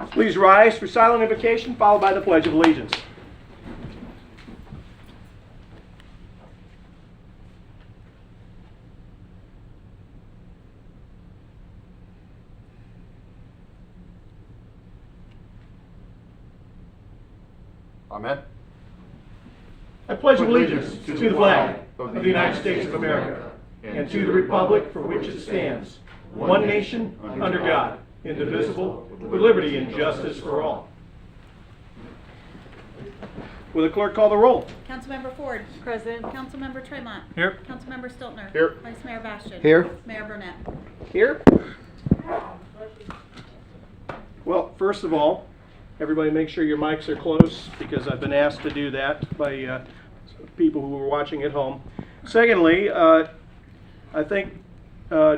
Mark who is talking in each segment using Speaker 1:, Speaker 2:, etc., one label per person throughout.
Speaker 1: Please rise for silent invocation, followed by the Pledge of Allegiance.
Speaker 2: Amen.
Speaker 1: I pledge allegiance to the flag of the United States of America and to the republic for which it stands, one nation, under God, indivisible, with liberty and justice for all. Will the clerk call the roll?
Speaker 3: Councilmember Ford.
Speaker 4: Present.
Speaker 3: Councilmember Tremont.
Speaker 1: Here.
Speaker 3: Councilmember Stiltner.
Speaker 2: Here.
Speaker 3: Vice Mayor Bastian.
Speaker 2: Here.
Speaker 3: Mayor Burnett.
Speaker 1: Here. Well, first of all, everybody make sure your mics are closed, because I've been asked to do that by people who are watching at home. Secondly, I think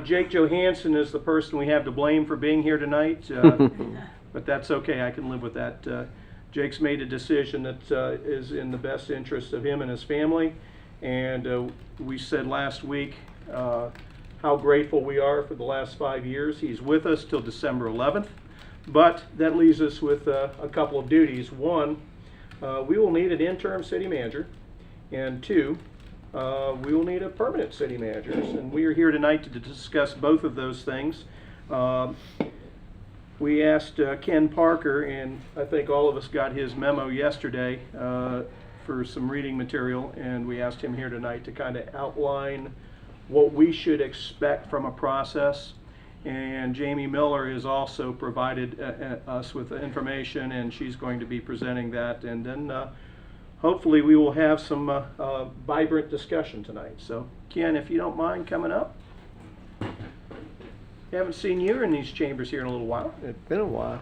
Speaker 1: Jake Johansson is the person we have to blame for being here tonight, but that's okay, I can live with that. Jake's made a decision that is in the best interest of him and his family, and we said last week how grateful we are for the last 5 years. He's with us till December 11th, but that leaves us with a couple of duties. One, we will need an interim city manager, and two, we will need a permanent city manager, and we are here tonight to discuss both of those things. We asked Ken Parker, and I think all of us got his memo yesterday for some reading material, and we asked him here tonight to kind of outline what we should expect from a process. And Jamie Miller has also provided us with the information, and she's going to be presenting that, and then hopefully we will have some vibrant discussion tonight. So Ken, if you don't mind coming up. Haven't seen you in these chambers here in a little while.
Speaker 5: It's been a while.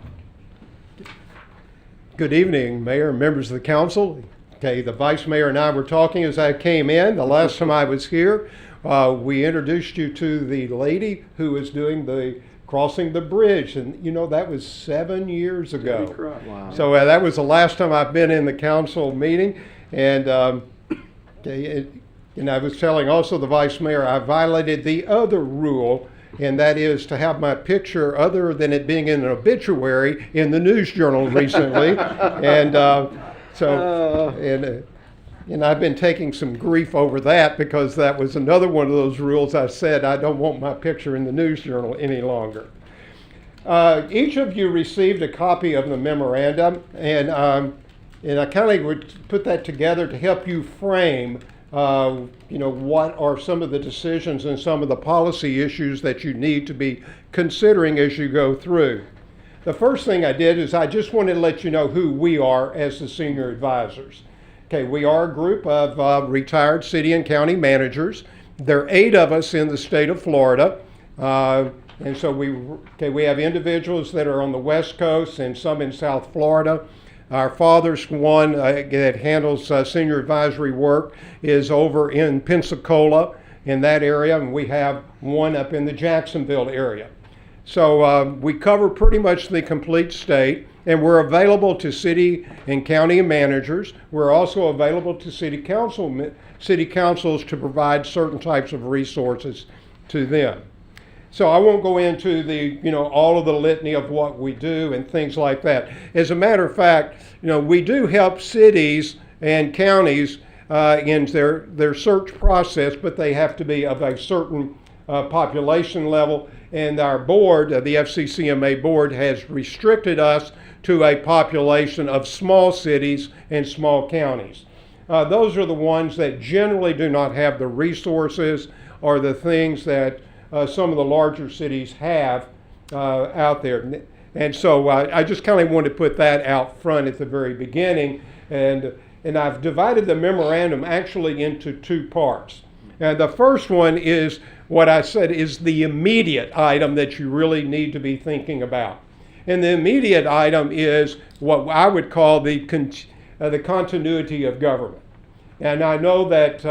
Speaker 5: Good evening, Mayor and members of the council. Okay, the Vice Mayor and I were talking as I came in. The last time I was here, we introduced you to the lady who was doing the crossing the bridge, and you know that was 7 years ago.
Speaker 1: Wow.
Speaker 5: So that was the last time I've been in the council meeting, and and I was telling also the Vice Mayor I violated the other rule, and that is to have my picture, other than it being in an obituary, in the News Journal recently, and and I've been taking some grief over that, because that was another one of those rules I said I don't want my picture in the News Journal any longer. Each of you received a copy of the memorandum, and I kind of would put that together to help you frame what are some of the decisions and some of the policy issues that you need to be considering as you go through. The first thing I did is I just wanted to let you know who we are as the senior advisors. Okay, we are a group of retired city and county managers. There are 8 of us in the state of Florida. And so we have individuals that are on the West Coast and some in South Florida. Our father's one that handles senior advisory work is over in Pensacola, in that area, and we have one up in the Jacksonville area. So we cover pretty much the complete state, and we're available to city and county managers. We're also available to city councils to provide certain types of resources to them. So I won't go into all of the litany of what we do and things like that. As a matter of fact, we do help cities and counties in their search process, but they have to be of a certain population level. And our board, the FCCMA board, has restricted us to a population of small cities and small counties. Those are the ones that generally do not have the resources or the things that some of the larger cities have out there. And so I just kind of wanted to put that out front at the very beginning. And I've divided the memorandum actually into 2 parts. And the first one is what I said is the immediate item that you really need to be thinking about. And the immediate item is what I would call the continuity of government. And I know that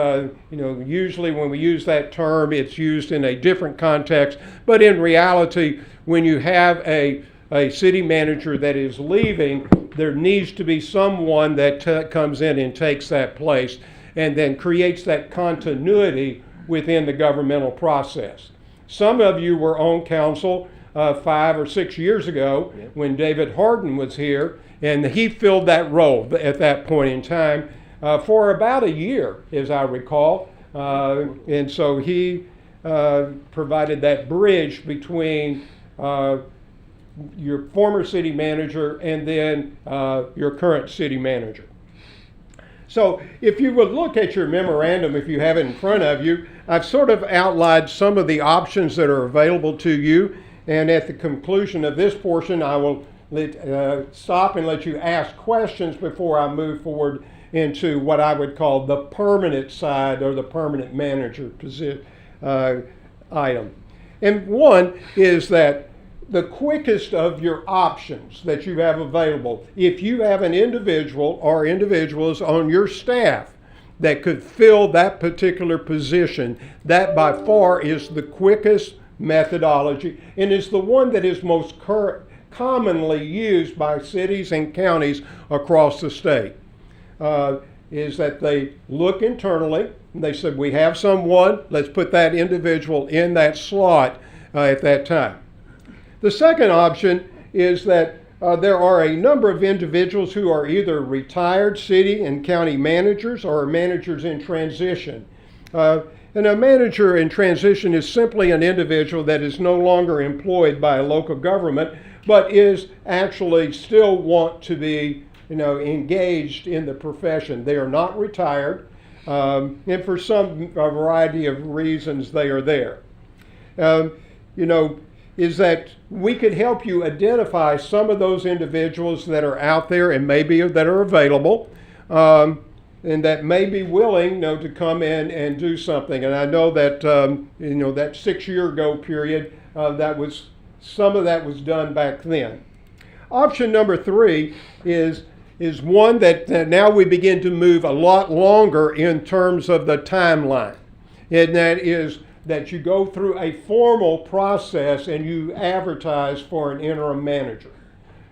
Speaker 5: usually when we use that term, it's used in a different context. But in reality, when you have a city manager that is leaving, there needs to be someone that comes in and takes that place and then creates that continuity within the governmental process. Some of you were on council 5 or 6 years ago when David Harden was here, and he filled that role at that point in time for about a year, as I recall. And so he provided that bridge between your former city manager and then your current city manager. So if you would look at your memorandum, if you have it in front of you, I've sort of outlined some of the options that are available to you. And at the conclusion of this portion, I will stop and let you ask questions before I move forward into what I would call the permanent side or the permanent manager item. And one is that the quickest of your options that you have available, if you have an individual or individuals on your staff that could fill that particular position, that by far is the quickest methodology and is the one that is most commonly used by cities and counties across the state. Is that they look internally and they said, we have someone, let's put that individual in that slot at that time. The second option is that there are a number of individuals who are either retired city and county managers or managers in transition. And a manager in transition is simply an individual that is no longer employed by a local government, but is actually still want to be engaged in the profession. They are not retired, and for a variety of reasons they are there. Is that we could help you identify some of those individuals that are out there and maybe that are available, and that may be willing to come in and do something. And I know that that 6 year ago period, some of that was done back then. Option number 3 is one that now we begin to move a lot longer in terms of the timeline, and that is that you go through a formal process and you advertise for an interim manager.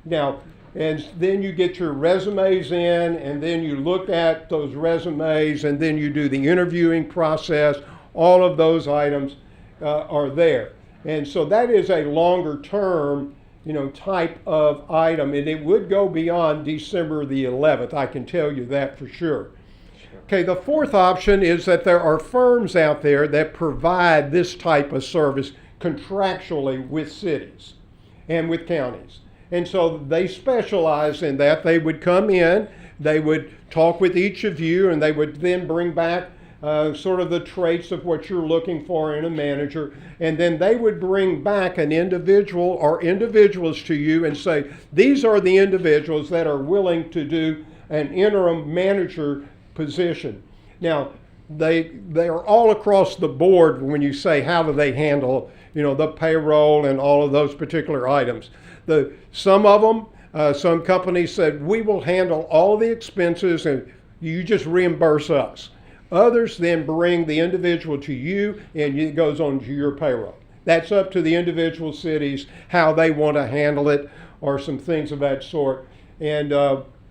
Speaker 5: Now, and then you get your resumes in, and then you look at those resumes, and then you do the interviewing process. All of those items are there. And so that is a longer term type of item, and it would go beyond December the 11th. I can tell you that for sure. Okay, the fourth option is that there are firms out there that provide this type of service contractually with cities and with counties. And so they specialize in that. They would come in, they would talk with each of you, and they would then bring back sort of the traits of what you're looking for in a manager. And then they would bring back an individual or individuals to you and say, these are the individuals that are willing to do an interim manager position. Now, they are all across the board when you say how do they handle the payroll and all of those particular items. Some of them, some companies said, we will handle all the expenses and you just reimburse us. Others then bring the individual to you and it goes on to your payroll. That's up to the individual cities how they want to handle it or some things of that sort. And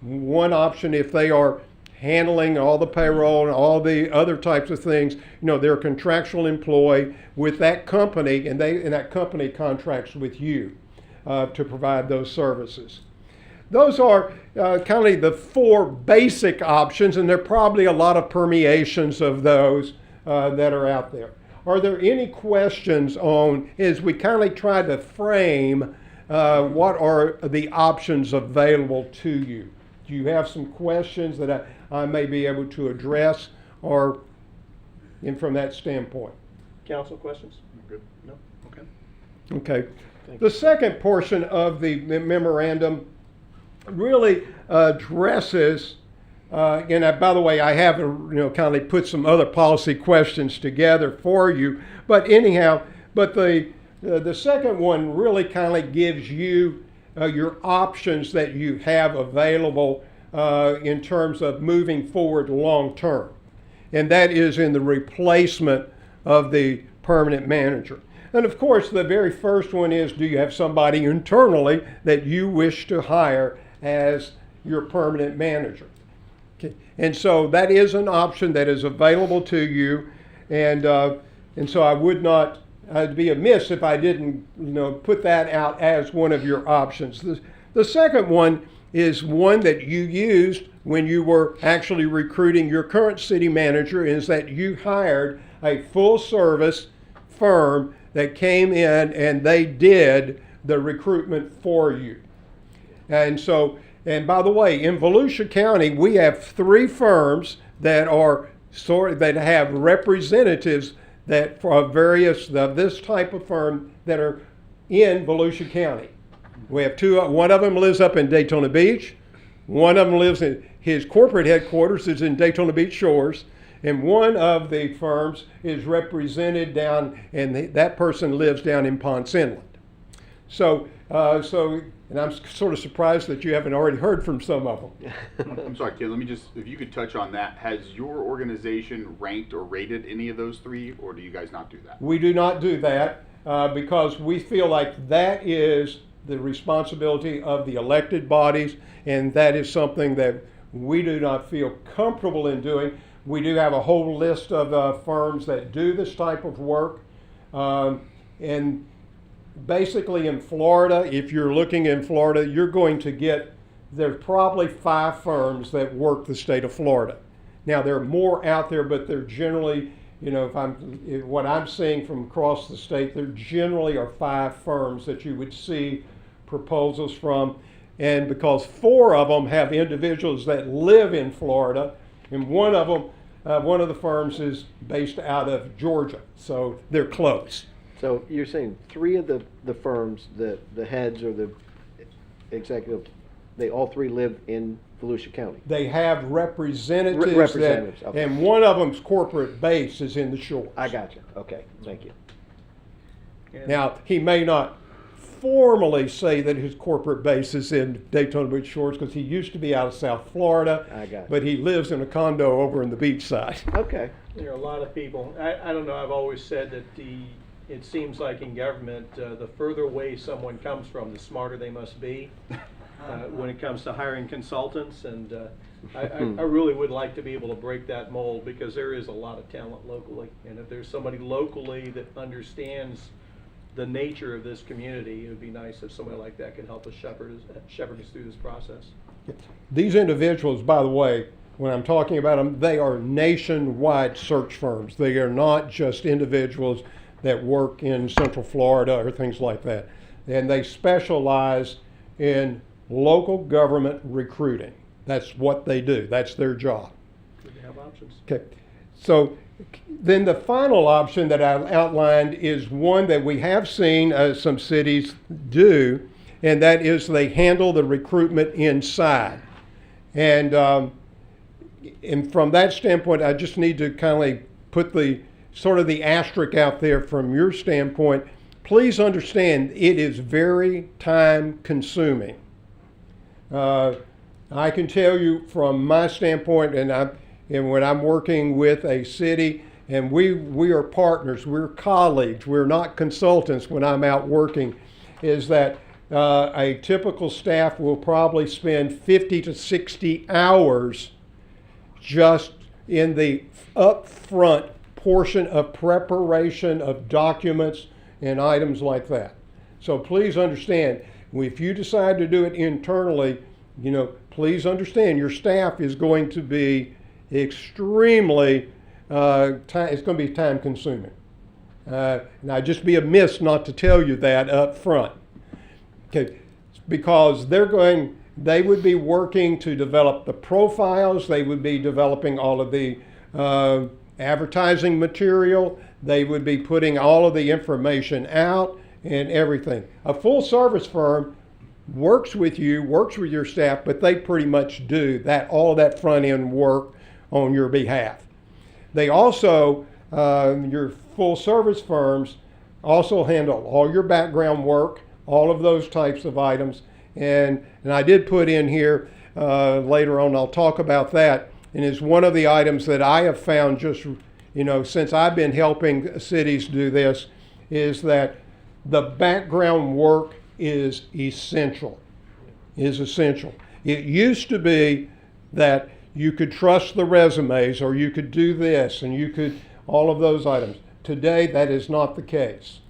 Speaker 5: one option, if they are handling all the payroll and all the other types of things, they're a contractual employee with that company, and that company contracts with you to provide those services. Those are kind of the 4 basic options, and there are probably a lot of permeations of those that are out there. Are there any questions on, as we kind of try to frame what are the options available to you? Do you have some questions that I may be able to address, or from that standpoint?
Speaker 1: Council questions? Good. No? Okay.
Speaker 5: Okay. The second portion of the memorandum really addresses, and by the way, I have kind of put some other policy questions together for you. But anyhow, the second one really kind of gives you your options that you have available in terms of moving forward long term. And that is in the replacement of the permanent manager. And of course, the very first one is, do you have somebody internally that you wish to hire as your permanent manager? Okay. And so that is an option that is available to you. And so I would not I'd be amiss if I didn't, put that out as one of your options. The second one is one that you used when you were actually recruiting your current city manager, is that you hired a full service firm that came in and they did the recruitment for you. And so, and by the way, in Volusia County, we have 3 firms that that have representatives that for various of this type of firm that are in Volusia County. We have 2. One of them lives up in Daytona Beach. One of them lives in his corporate headquarters is in Daytona Beach Shores, and one of the firms is represented down, and that person lives down in Ponce Inlet. So, and I'm sort of surprised that you haven't already heard from some of them.
Speaker 2: I'm sorry, kid, let me just, if you could touch on that. Has your organization ranked or rated any of those 3, or do you guys not do that?
Speaker 5: We do not do that because we feel like that is the responsibility of the elected bodies, and that is something that we do not feel comfortable in doing. We do have a whole list of firms that do this type of work. And basically in Florida, if you're looking in Florida, you're going to get, there's probably 5 firms that work the state of Florida. Now there are more out there, but they're generally, what I'm seeing from across the state, there generally are 5 firms that you would see proposals from. And because 4 of them have individuals that live in Florida, and one of the firms is based out of Georgia, so they're close.
Speaker 4: So you're saying 3 of the firms, the heads or the executive, they all 3 live in Volusia County?
Speaker 5: They have representatives,
Speaker 4: Representatives, okay.
Speaker 5: and one of them's corporate base is in the Shores.
Speaker 4: I got you. Okay, thank you.
Speaker 5: Now, he may not formally say that his corporate base is in Daytona Beach Shores because he used to be out of South Florida,
Speaker 4: I got it.
Speaker 5: but he lives in a condo over in the beach side.
Speaker 4: Okay.
Speaker 1: There are a lot of people, I don't know, I've always said that it seems like in government, the further away someone comes from, the smarter they must be when it comes to hiring consultants. And I really would like to be able to break that mold, because there is a lot of talent locally. And if there's somebody locally that understands the nature of this community, it would be nice if somebody like that could help us shepherd us through this process.
Speaker 5: These individuals, by the way, when I'm talking about them, they are nationwide search firms. They are not just individuals that work in Central Florida or things like that. And they specialize in local government recruiting. That's what they do. That's their job.
Speaker 1: Good to have options.
Speaker 5: Okay. So then the final option that I outlined is one that we have seen some cities do, and that is they handle the recruitment inside. And from that standpoint, I just need to kind of put the sort of the asterisk out there from your standpoint. Please understand, it is very time consuming. I can tell you from my standpoint, and when I'm working with a city, and we are partners, we're colleagues, we're not consultants when I'm out working, is that a typical staff will probably spend 50 to 60 hours just in the upfront portion of preparation of documents and items like that. So please understand, if you decide to do it internally, please understand your staff is going to be extremely, it's going to be time consuming. And I'd just be amiss not to tell you that up front. Okay, because they would be working to develop the profiles, they would be developing all of the advertising material, they would be putting all of the information out and everything. A full service firm works with your staff, but they pretty much do all of that front end work on your behalf. They also, your full service firms also handle all your background work, all of those types of items. And I did put in here, later on I'll talk about that, and it's one of the items that I have found just, since I've been helping cities do this, is that the background work is essential. It used to be that you could trust the resumes, or you could do this, and you could, all of those items. today that is not the case.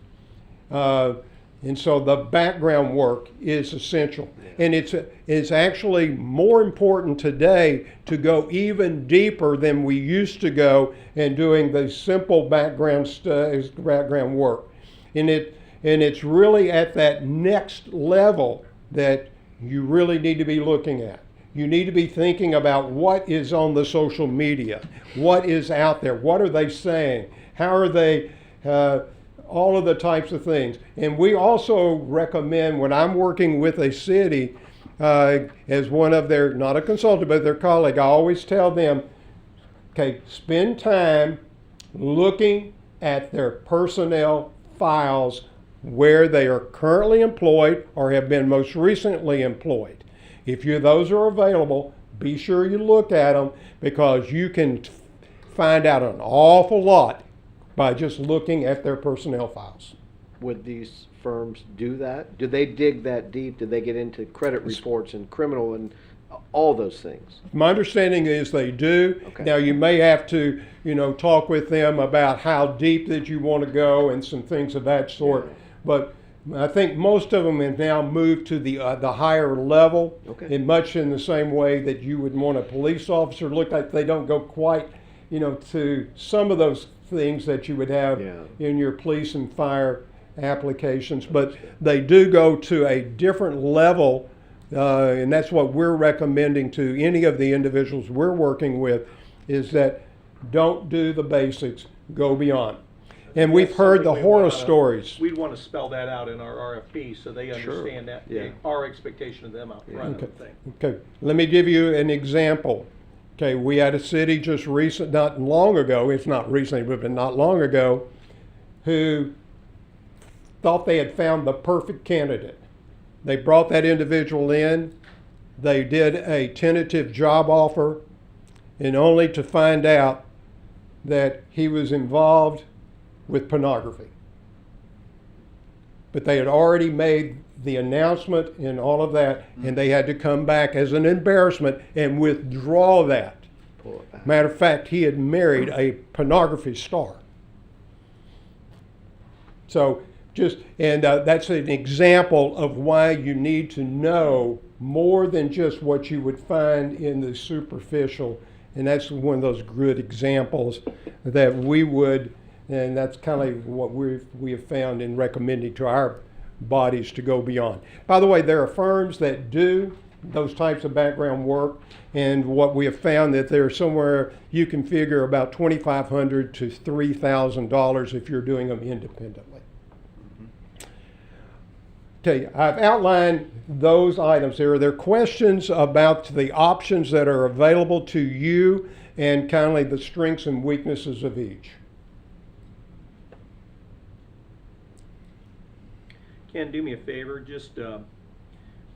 Speaker 5: And so the background work is essential. And it's actually more important today to go even deeper than we used to go in doing the simple background work. And it's really at that next level that you really need to be looking at. You need to be thinking about what is on the social media, what is out there, what are they saying, how are they, all of the types of things. And we also recommend, when I'm working with a city, as one of their, not a consultant, but their colleague, I always tell them, okay, spend time looking at their personnel files where they are currently employed or have been most recently employed. If those are available, be sure you look at them, because you can find out an awful lot by just looking at their personnel files.
Speaker 4: Would these firms do that? Do they dig that deep? Do they get into credit reports and criminal and all those things?
Speaker 5: My understanding is they do.
Speaker 4: Okay.
Speaker 5: Now, you may have to, talk with them about how deep that you want to go and some things of that sort. But I think most of them have now moved to the higher level,
Speaker 4: Okay.
Speaker 5: in much in the same way that you would want a police officer to look like. They don't go quite, to some of those things that you would have
Speaker 4: Yeah.
Speaker 5: in your police and fire applications, but they do go to a different level, and that's what we're recommending to any of the individuals we're working with, is that don't do the basics, go beyond. And we've
Speaker 1: That's
Speaker 5: heard the
Speaker 1: something we
Speaker 5: horror
Speaker 1: wanna-
Speaker 5: stories.
Speaker 1: We'd want to spell that out in our RFP so they
Speaker 4: Sure.
Speaker 1: understand that,
Speaker 4: Yeah.
Speaker 1: our expectation of them out front, I
Speaker 5: Okay.
Speaker 1: would think.
Speaker 5: Okay, let me give you an example. Okay, we had a city just not long ago, it's not recently, but not long ago, who thought they had found the perfect candidate. They brought that individual in, they did a tentative job offer, and only to find out that he was involved with pornography. But they had already made the announcement and all of that, and they had to come back as an embarrassment and withdraw that.
Speaker 4: Pull it back.
Speaker 5: Matter of fact, he had married a pornography star. So that's an example of why you need to know more than just what you would find in the superficial. And that's one of those good examples that we would, and that's kind of what we have found in recommending to our bodies to go beyond. By the way, there are firms that do those types of background work, and what we have found that there's somewhere you can figure about $2,500 to $3,000 if you're doing them independently. Okay, I've outlined those items. Are there questions about the options that are available to you and kind of the strengths and weaknesses of each?
Speaker 1: Ken, do me a favor, just,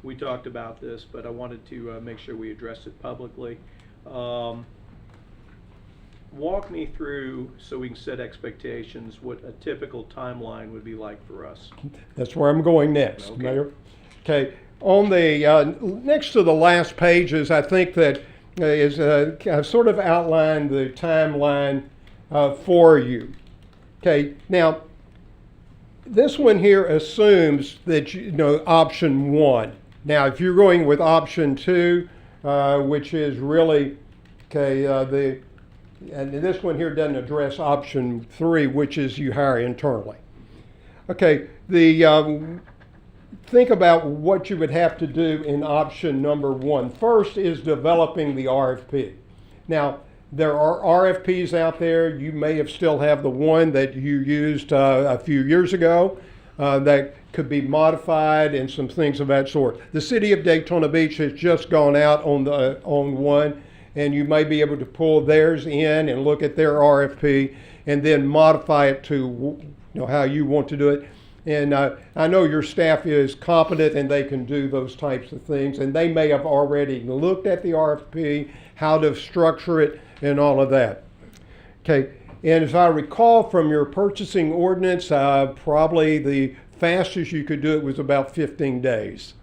Speaker 1: we talked about this, but I wanted to make sure we addressed it publicly. Walk me through, so we can set expectations, what a typical timeline would be like for us.
Speaker 5: That's where I'm going next,
Speaker 1: Okay.
Speaker 5: Mayor. Okay, on the next to the last pages, I think that I've sort of outlined the timeline for you. Okay, now this one here assumes that option one. Now, if you're going with option two, which is really and this one here doesn't address option three, which is you hire internally. Okay, think about what you would have to do in option number one. First is developing the RFP. Now, there are RFPs out there. You may still have the one that you used a few years ago that could be modified and some things of that sort. The city of Daytona Beach has just gone out on one, and you may be able to pull theirs in and look at their RFP and then modify it to how you want to do it. And I know your staff is competent and they can do those types of things, and they may have already looked at the RFP, how to structure it, and all of that. Okay, and as I recall from your purchasing ordinance, probably the fastest you could do it was about 15 days.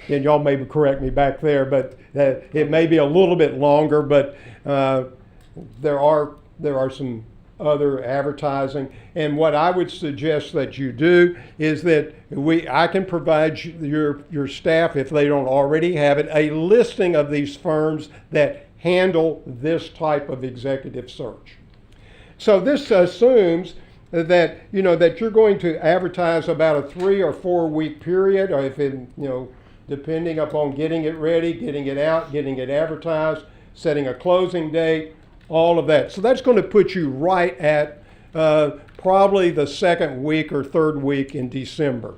Speaker 5: And y'all may correct me back there, but it may be a little bit longer, but there are some other advertising. And what I would suggest that you do is that I can provide your staff, if they don't already have it, a listing of these firms that handle this type of executive search. So this assumes that that you're going to advertise about a 3 or 4 week period, or if it, depending upon getting it ready, getting it out, getting it advertised, setting a closing date, all of that. So that's going to put you right at probably the 2nd week or 3rd week in December.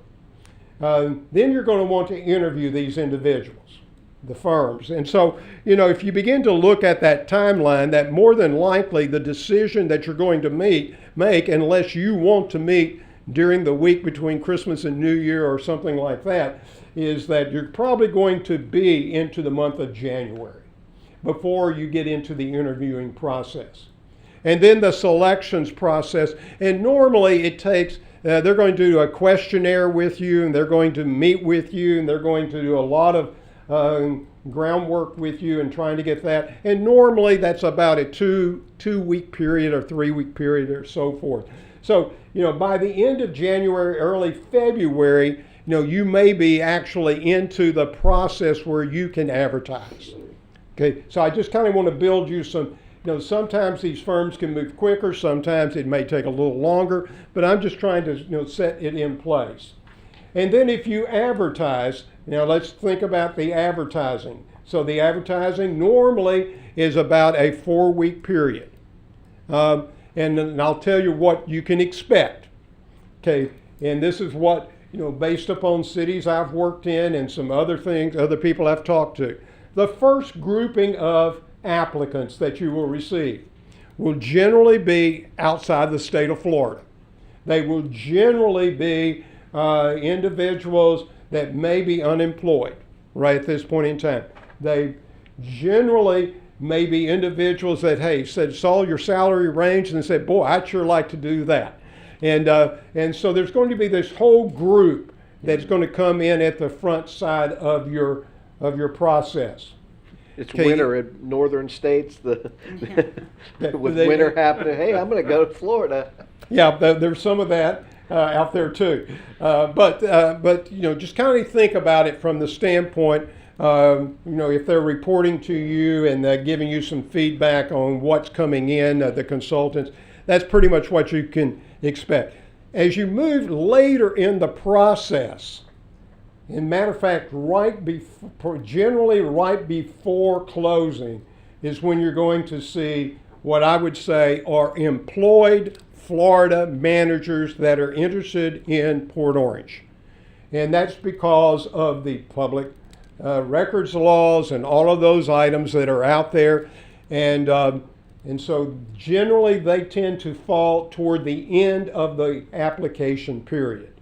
Speaker 5: Then you're going to want to interview these individuals, the firms. And so, if you begin to look at that timeline, that more than likely the decision that you're going to make, unless you want to meet during the week between Christmas and New Year or something like that, is that you're probably going to be into the month of January before you get into the interviewing process. And then the selections process, and normally it takes, they're going to do a questionnaire with you, and they're going to meet with you, and they're going to do a lot of groundwork with you and trying to get that. And normally that's about a two-week period or 3-week period or so forth. So, by the end of January, early February, you may be actually into the process where you can advertise. Okay, so I just kind of want to build you some, sometimes these firms can move quicker, sometimes it may take a little longer, but I'm just trying to, set it in place. And then if you advertise, let's think about the advertising. So the advertising normally is about a 4-week period. And I'll tell you what you can expect. Okay, and this is what, based upon cities I've worked in and some other things, other people I've talked to. The first grouping of applicants that you will receive will generally be outside the state of Florida. They will generally be individuals that may be unemployed right at this point in time. They generally may be individuals that, saw your salary range and said, boy, I'd sure like to do that. And so there's going to be this whole group that's going to come in at the front side of your process.
Speaker 4: It's
Speaker 5: Okay.
Speaker 4: winter in northern states, with winter happening. Hey, I'm going to go to Florida.
Speaker 5: Yeah, there's some of that out there too. But just kind of think about it from the standpoint, if they're reporting to you and giving you some feedback on what's coming in, the consultants, that's pretty much what you can expect. As you move later in the process, in matter of fact, generally right before closing is when you're going to see what I would say are employed Florida managers that are interested in Port Orange. And that's because of the public records laws and all of those items that are out there. And so generally they tend to fall toward the end of the application period.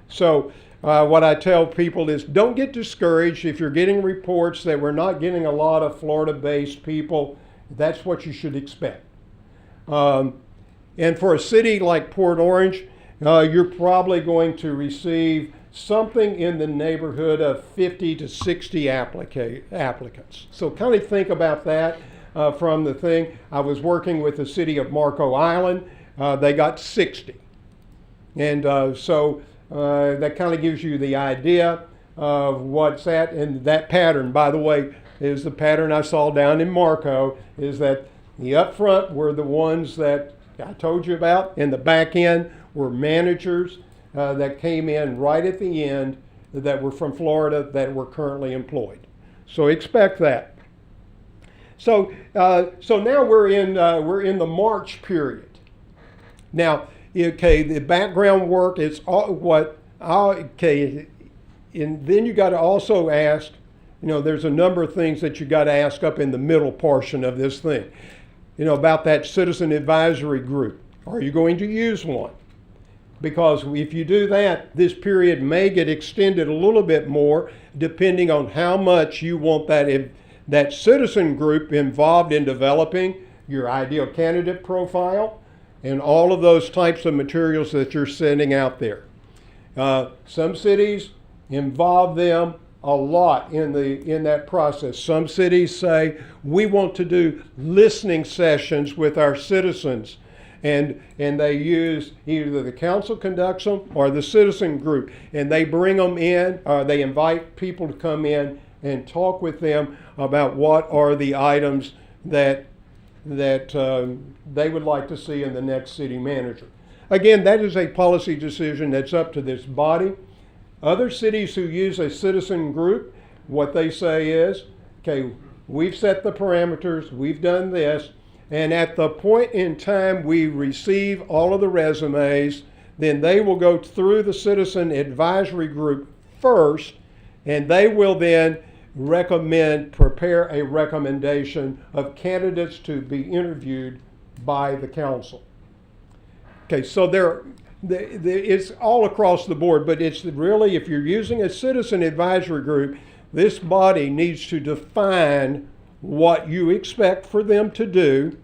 Speaker 5: So what I tell people is don't get discouraged if you're getting reports that we're not getting a lot of Florida-based people. That's what you should expect. And for a city like Port Orange, you're probably going to receive something in the neighborhood of 50 to 60 applicants. So kind of think about that from the thing. I was working with the city of Marco Island. They got 60. And so that kind of gives you the idea of what's that. And that pattern, by the way, is the pattern I saw down in Marco, is that the up front were the ones that I told you about, and the back end were managers that came in right at the end that were from Florida that were currently employed. So expect that. So now we're in the March period. Now, okay, the background work is and then you got to also ask. There's a number of things that you got to ask up in the middle portion of this thing. About that citizen advisory group. Are you going to use one? Because if you do that, this period may get extended a little bit more depending on how much you want that citizen group involved in developing your ideal candidate profile and all of those types of materials that you're sending out there. Some cities involve them a lot in that process. Some cities say we want to do listening sessions with our citizens and they use either the council conducts them or the citizen group, and they bring them in, or they invite people to come in and talk with them about what are the items that they would like to see in the next city manager. Again, that is a policy decision that's up to this body. Other cities who use a citizen group, what they say is, okay, we've set the parameters, we've done this, and at the point in time we receive all of the resumes, then they will go through the citizen advisory group first, and they will then prepare a recommendation of candidates to be interviewed by the council. Okay, so it's all across the board, but it's really, if you're using a citizen advisory group, this body needs to define what you expect for them to do,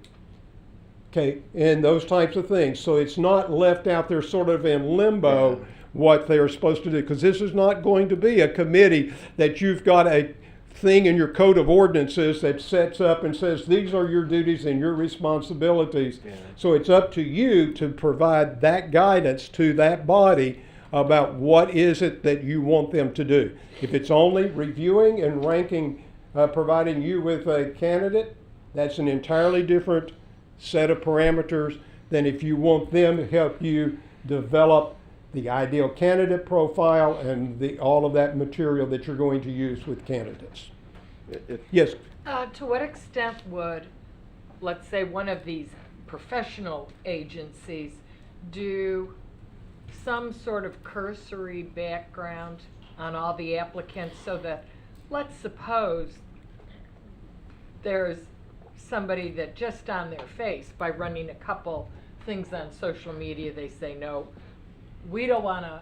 Speaker 5: okay, and those types of things. So it's not left out there sort of in limbo what they're supposed to do, because this is not going to be a committee that you've got a thing in your code of ordinances that sets up and says these are your duties and your responsibilities.
Speaker 4: Yeah.
Speaker 5: So it's up to you to provide that guidance to that body about what is it that you want them to do. If it's only reviewing and ranking, providing you with a candidate, that's an entirely different set of parameters than if you want them to help you develop the ideal candidate profile and all of that material that you're going to use with candidates. Yes,
Speaker 6: To what extent would, let's say, one of these professional agencies do some sort of cursory background on all the applicants so that, let's suppose there's somebody that just on their face, by running a couple things on social media, they say, no, we don't want to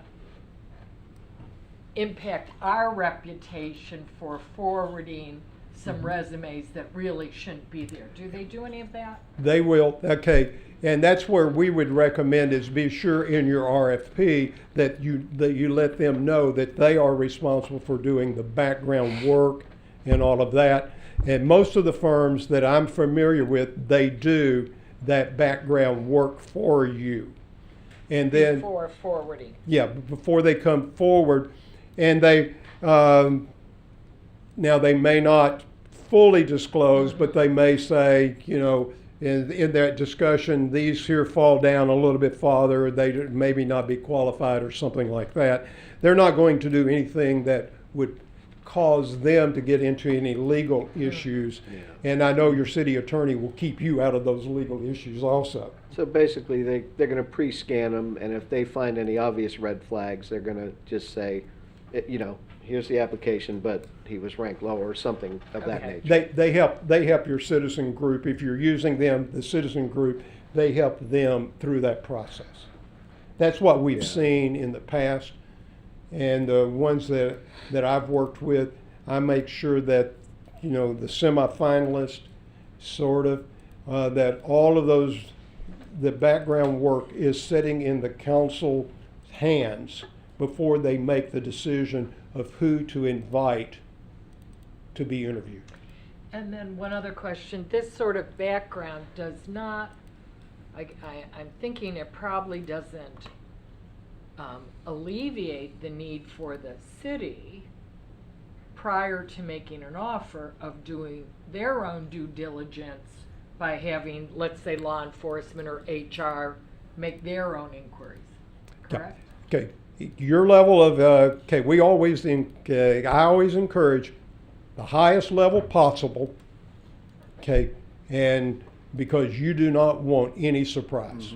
Speaker 6: impact our reputation for forwarding some resumes that really shouldn't be there. Do they do any of that?
Speaker 5: they will, okay. And that's where we would recommend is be sure in your RFP that you let them know that they are responsible for doing the background work and all of that. And most of the firms that I'm familiar with, they do that background work for you. And then
Speaker 6: Before forwarding.
Speaker 5: yeah, before they come forward, and they now they may not fully disclose, but they may say, you know, in that discussion, these here fall down a little bit farther. They maybe not be qualified or something like that. They're not going to do anything that would cause them to get into any legal issues.
Speaker 4: Yeah.
Speaker 5: And I know your city attorney will keep you out of those legal issues also.
Speaker 4: So basically, they're gonna pre-scan them, and if they find any obvious red flags, they're gonna just say, you know, here's the application, but he was ranked lower or something of that
Speaker 6: Okay.
Speaker 4: nature.
Speaker 5: They help your citizen group. If you're using them, the citizen group, they help them through that process. That's what we've
Speaker 4: Yeah.
Speaker 5: seen in the past. And the ones that I've worked with, I make sure that, you know, the semifinalists, sort of, that all of those, the background work is sitting in the council's hands before they make the decision of who to invite to be interviewed.
Speaker 6: And then one other question, this sort of background does not, I'm thinking it probably doesn't alleviate the need for the city prior to making an offer of doing their own due diligence by having, let's say, law enforcement or HR make their own inquiries, correct?
Speaker 5: Okay, your level of, okay, I always encourage the highest level possible, okay, and because you do not want any surprise.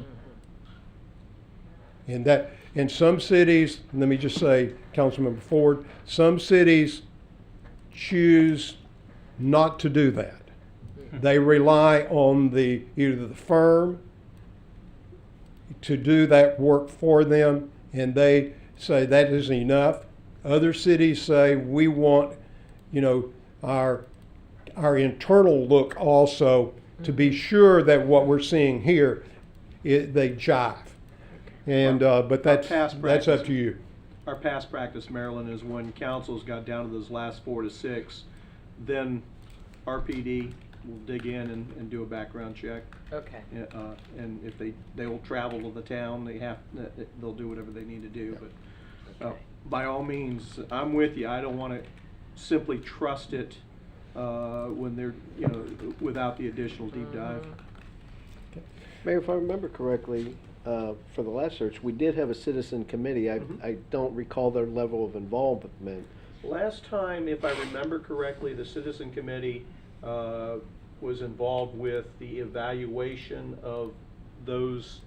Speaker 5: And that, in some cities, let me just say, Councilmember Ford, some cities choose not to do that. They rely on either the firm to do that work for them, and they say that is enough. Other cities say we want, you know, our internal look also to be sure that what we're seeing here, they jive. And but that's
Speaker 1: past
Speaker 5: up
Speaker 1: practice.
Speaker 5: to you.
Speaker 1: Our past practice, Maryland, is when councils got down to those last 4 to 6, then RPD, we'll dig in and do a background check.
Speaker 6: Okay.
Speaker 1: And if they will travel to the town, they'll do whatever they need to do, but,
Speaker 6: Okay.
Speaker 1: by all means, I'm with you. I don't wanna simply trust it, when they're, without the additional deep dive.
Speaker 4: Mayor, if I remember correctly, for the last search, we did have a citizen committee. I don't recall their level of involvement.
Speaker 1: Last time, if I remember correctly, the citizen committee was involved with the evaluation of those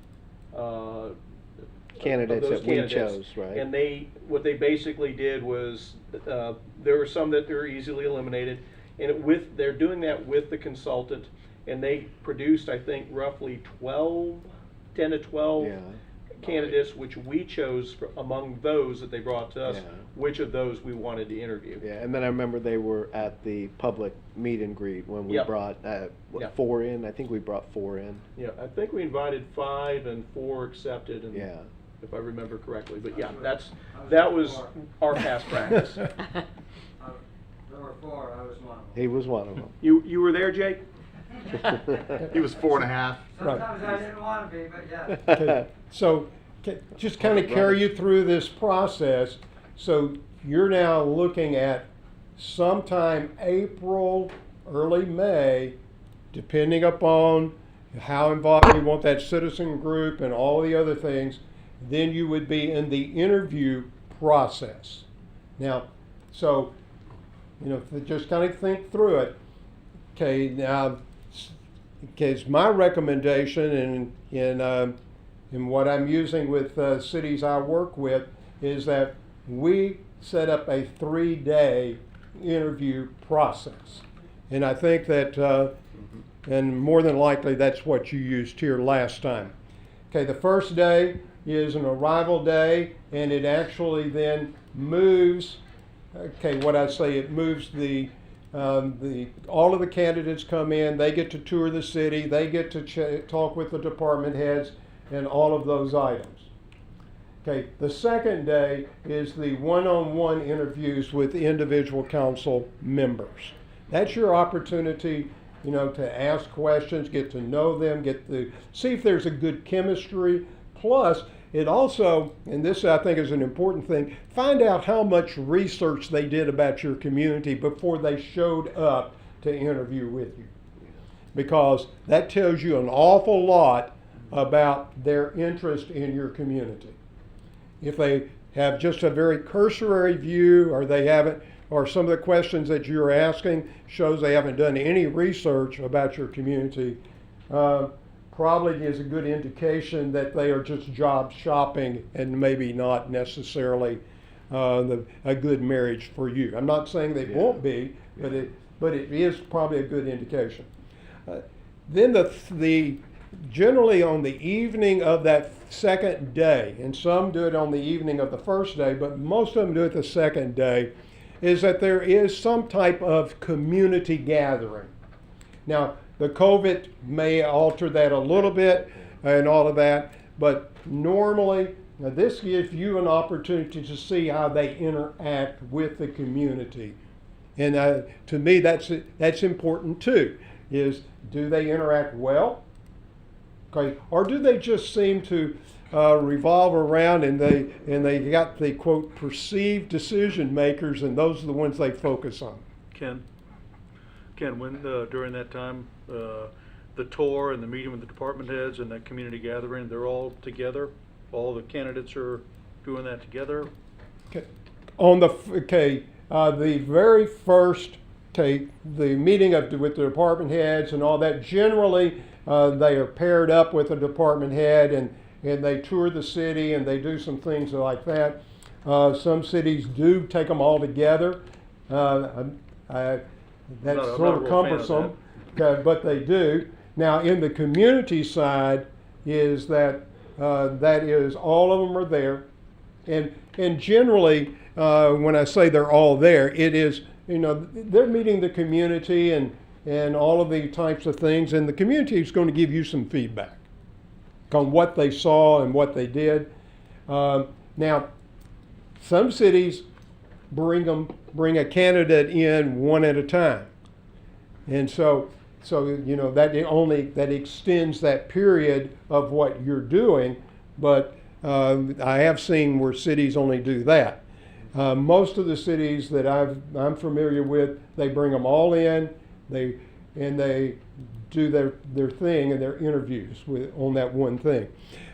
Speaker 4: Candidates
Speaker 1: of those
Speaker 4: that we
Speaker 1: candidates.
Speaker 4: chose, right?
Speaker 1: And what they basically did was, there were some that were easily eliminated, and they're doing that with the consultant, and they produced, I think, roughly 10 to 12
Speaker 4: Yeah.
Speaker 1: candidates, which we chose among those that they brought to us,
Speaker 4: Yeah.
Speaker 1: which of those we wanted to interview.
Speaker 4: Yeah, and then I remember they were at the public meet and greet when we
Speaker 1: Yep.
Speaker 4: brought,
Speaker 1: Yep.
Speaker 4: 4 in. I think we brought 4 in.
Speaker 1: Yeah, I think we invited 5 and 4 accepted, and
Speaker 4: Yeah.
Speaker 1: if I remember correctly, but yeah, that was our past practice.
Speaker 7: There were 4, I was one of them.
Speaker 4: He was one of them.
Speaker 1: You were there, Jake?
Speaker 2: He was 4.5.
Speaker 7: Sometimes I didn't want to be, but yes.
Speaker 5: Okay, so, just kind of carry you through this process. So you're now looking at sometime April, early May, depending upon how involved you want that citizen group and all the other things, then you would be in the interview process. Now, so, just kind of think through it. Okay, now, it's my recommendation and what I'm using with cities I work with is that we set up a 3-day interview process. And I think that, and more than likely, that's what you used here last time. Okay, the first day is an arrival day, and it actually then moves, it moves all of the candidates come in, they get to tour the city, they get to talk with the department heads and all of those items. Okay, the second day is the one-on-one interviews with individual council members. That's your opportunity, to ask questions, get to know them, see if there's a good chemistry. Plus, it also, and this I think is an important thing, find out how much research they did about your community before they showed up to interview with you. Because that tells you an awful lot about their interest in your community. If they have just a very cursory view, or some of the questions that you're asking shows they haven't done any research about your community, probably is a good indication that they are just job shopping and maybe not necessarily a good marriage for you. I'm not saying they won't be, but it is probably a good indication. Then generally on the evening of that second day, and some do it on the evening of the first day, but most of them do it the second day, is that there is some type of community gathering. Now, the COVID may alter that a little bit and all of that, but normally this gives you an opportunity to see how they interact with the community. And to me, that's important too, is do they interact well? Okay, or do they just seem to revolve around and they got the quote perceived decision makers, and those are the ones they focus on.
Speaker 8: Ken, when during that time, the tour and the meeting with the department heads and that community gathering, they're all together? All the candidates are doing that together?
Speaker 5: Okay. The very first, the meeting with the department heads and all that, generally they are paired up with a department head and they tour the city and they do some things like that. Some cities do take them all together. That's
Speaker 8: I'm
Speaker 5: sort
Speaker 8: not a
Speaker 5: of
Speaker 8: real fan of
Speaker 5: cumbersome, but they do. Now, in the community side, is that is all of them are there, and generally, when I say they're all there, it is they're meeting the community and all of the types of things, and the community is going to give you some feedback on what they saw and what they did. Now, some cities bring a candidate in one at a time. And so So, you know, that extends that period of what you're doing, but I have seen where cities only do that. Most of the cities that I'm familiar with, they bring them all in, they do their thing and their interviews on that one thing.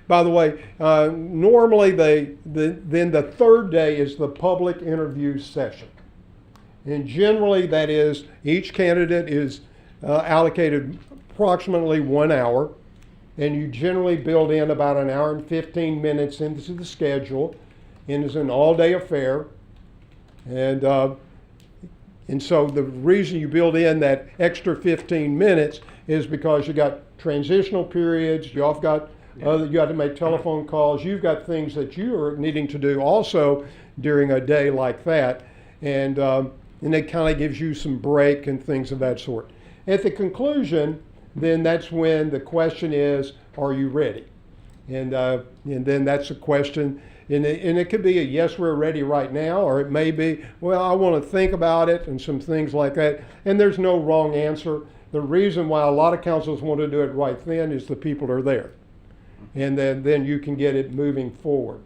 Speaker 5: By the way, normally then the third day is the public interview session. And generally that is, each candidate is allocated approximately 1 hour, and you generally build in about an hour and 15 minutes into the schedule, and it's an all-day affair. And so the reason you build in that extra 15 minutes is because you got transitional periods, you got to make telephone calls, you've got things that you are needing to do also during a day like that, and it kind of gives you some break and things of that sort. At the conclusion, then that's when the question is, are you ready? And then that's a question, and it could be a yes, we're ready right now, or it may be, well, I want to think about it, and some things like that. And there's no wrong answer. The reason why a lot of councils want to do it right then is the people are there. And then you can get it moving forward.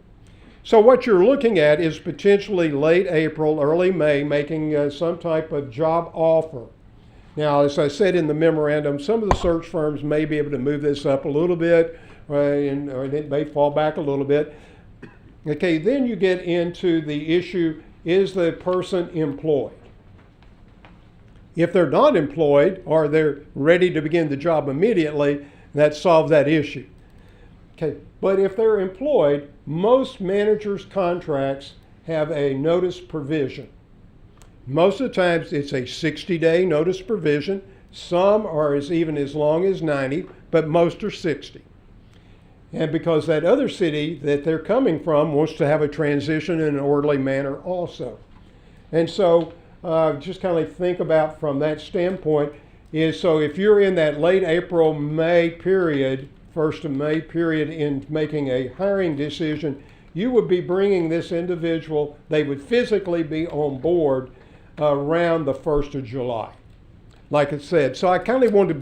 Speaker 5: So what you're looking at is potentially late April, early May, making some type of job offer. Now, as I said in the memorandum, some of the search firms may be able to move this up a little bit, or it may fall back a little bit. Okay, then you get into the issue, is the person employed? If they're not employed, or they're ready to begin the job immediately, that solves that issue. Okay, but if they're employed, most managers' contracts have a notice provision. Most of the times it's a 60-day notice provision. Some are even as long as 90, but most are 60. And because that other city that they're coming from wants to have a transition in an orderly manner also. And so just kind of think about from that standpoint is, so if you're in that late April, May period, 1st of May period in making a hiring decision, you would be bringing this individual, they would physically be on board around the 1st of July, like I said. So I kind of want to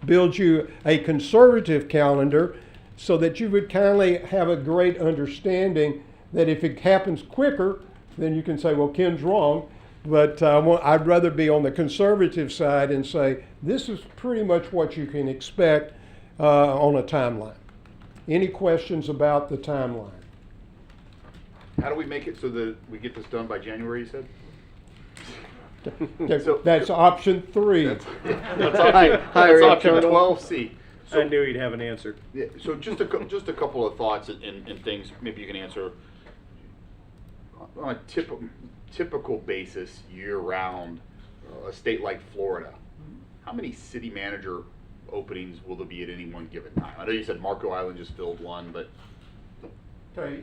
Speaker 5: build you a conservative calendar so that you would kind of have a great understanding that if it happens quicker, then you can say, well, Ken's wrong. But I'd rather be on the conservative side and say, this is pretty much what you can expect on a timeline. Any questions about the timeline?
Speaker 2: How do we make it so that we get this done by January, you said?
Speaker 5: Okay,
Speaker 2: So-
Speaker 5: that's option 3.
Speaker 2: That's
Speaker 4: Hire
Speaker 2: option
Speaker 4: internal.
Speaker 2: 12C.
Speaker 1: I knew he'd have an answer.
Speaker 2: Yeah, so just a couple of thoughts and things maybe you can answer. On a typical basis, year-round, a state like Florida, how many city manager openings will there be at any one given time? I know you said Marco Island just filled one, but
Speaker 5: Okay.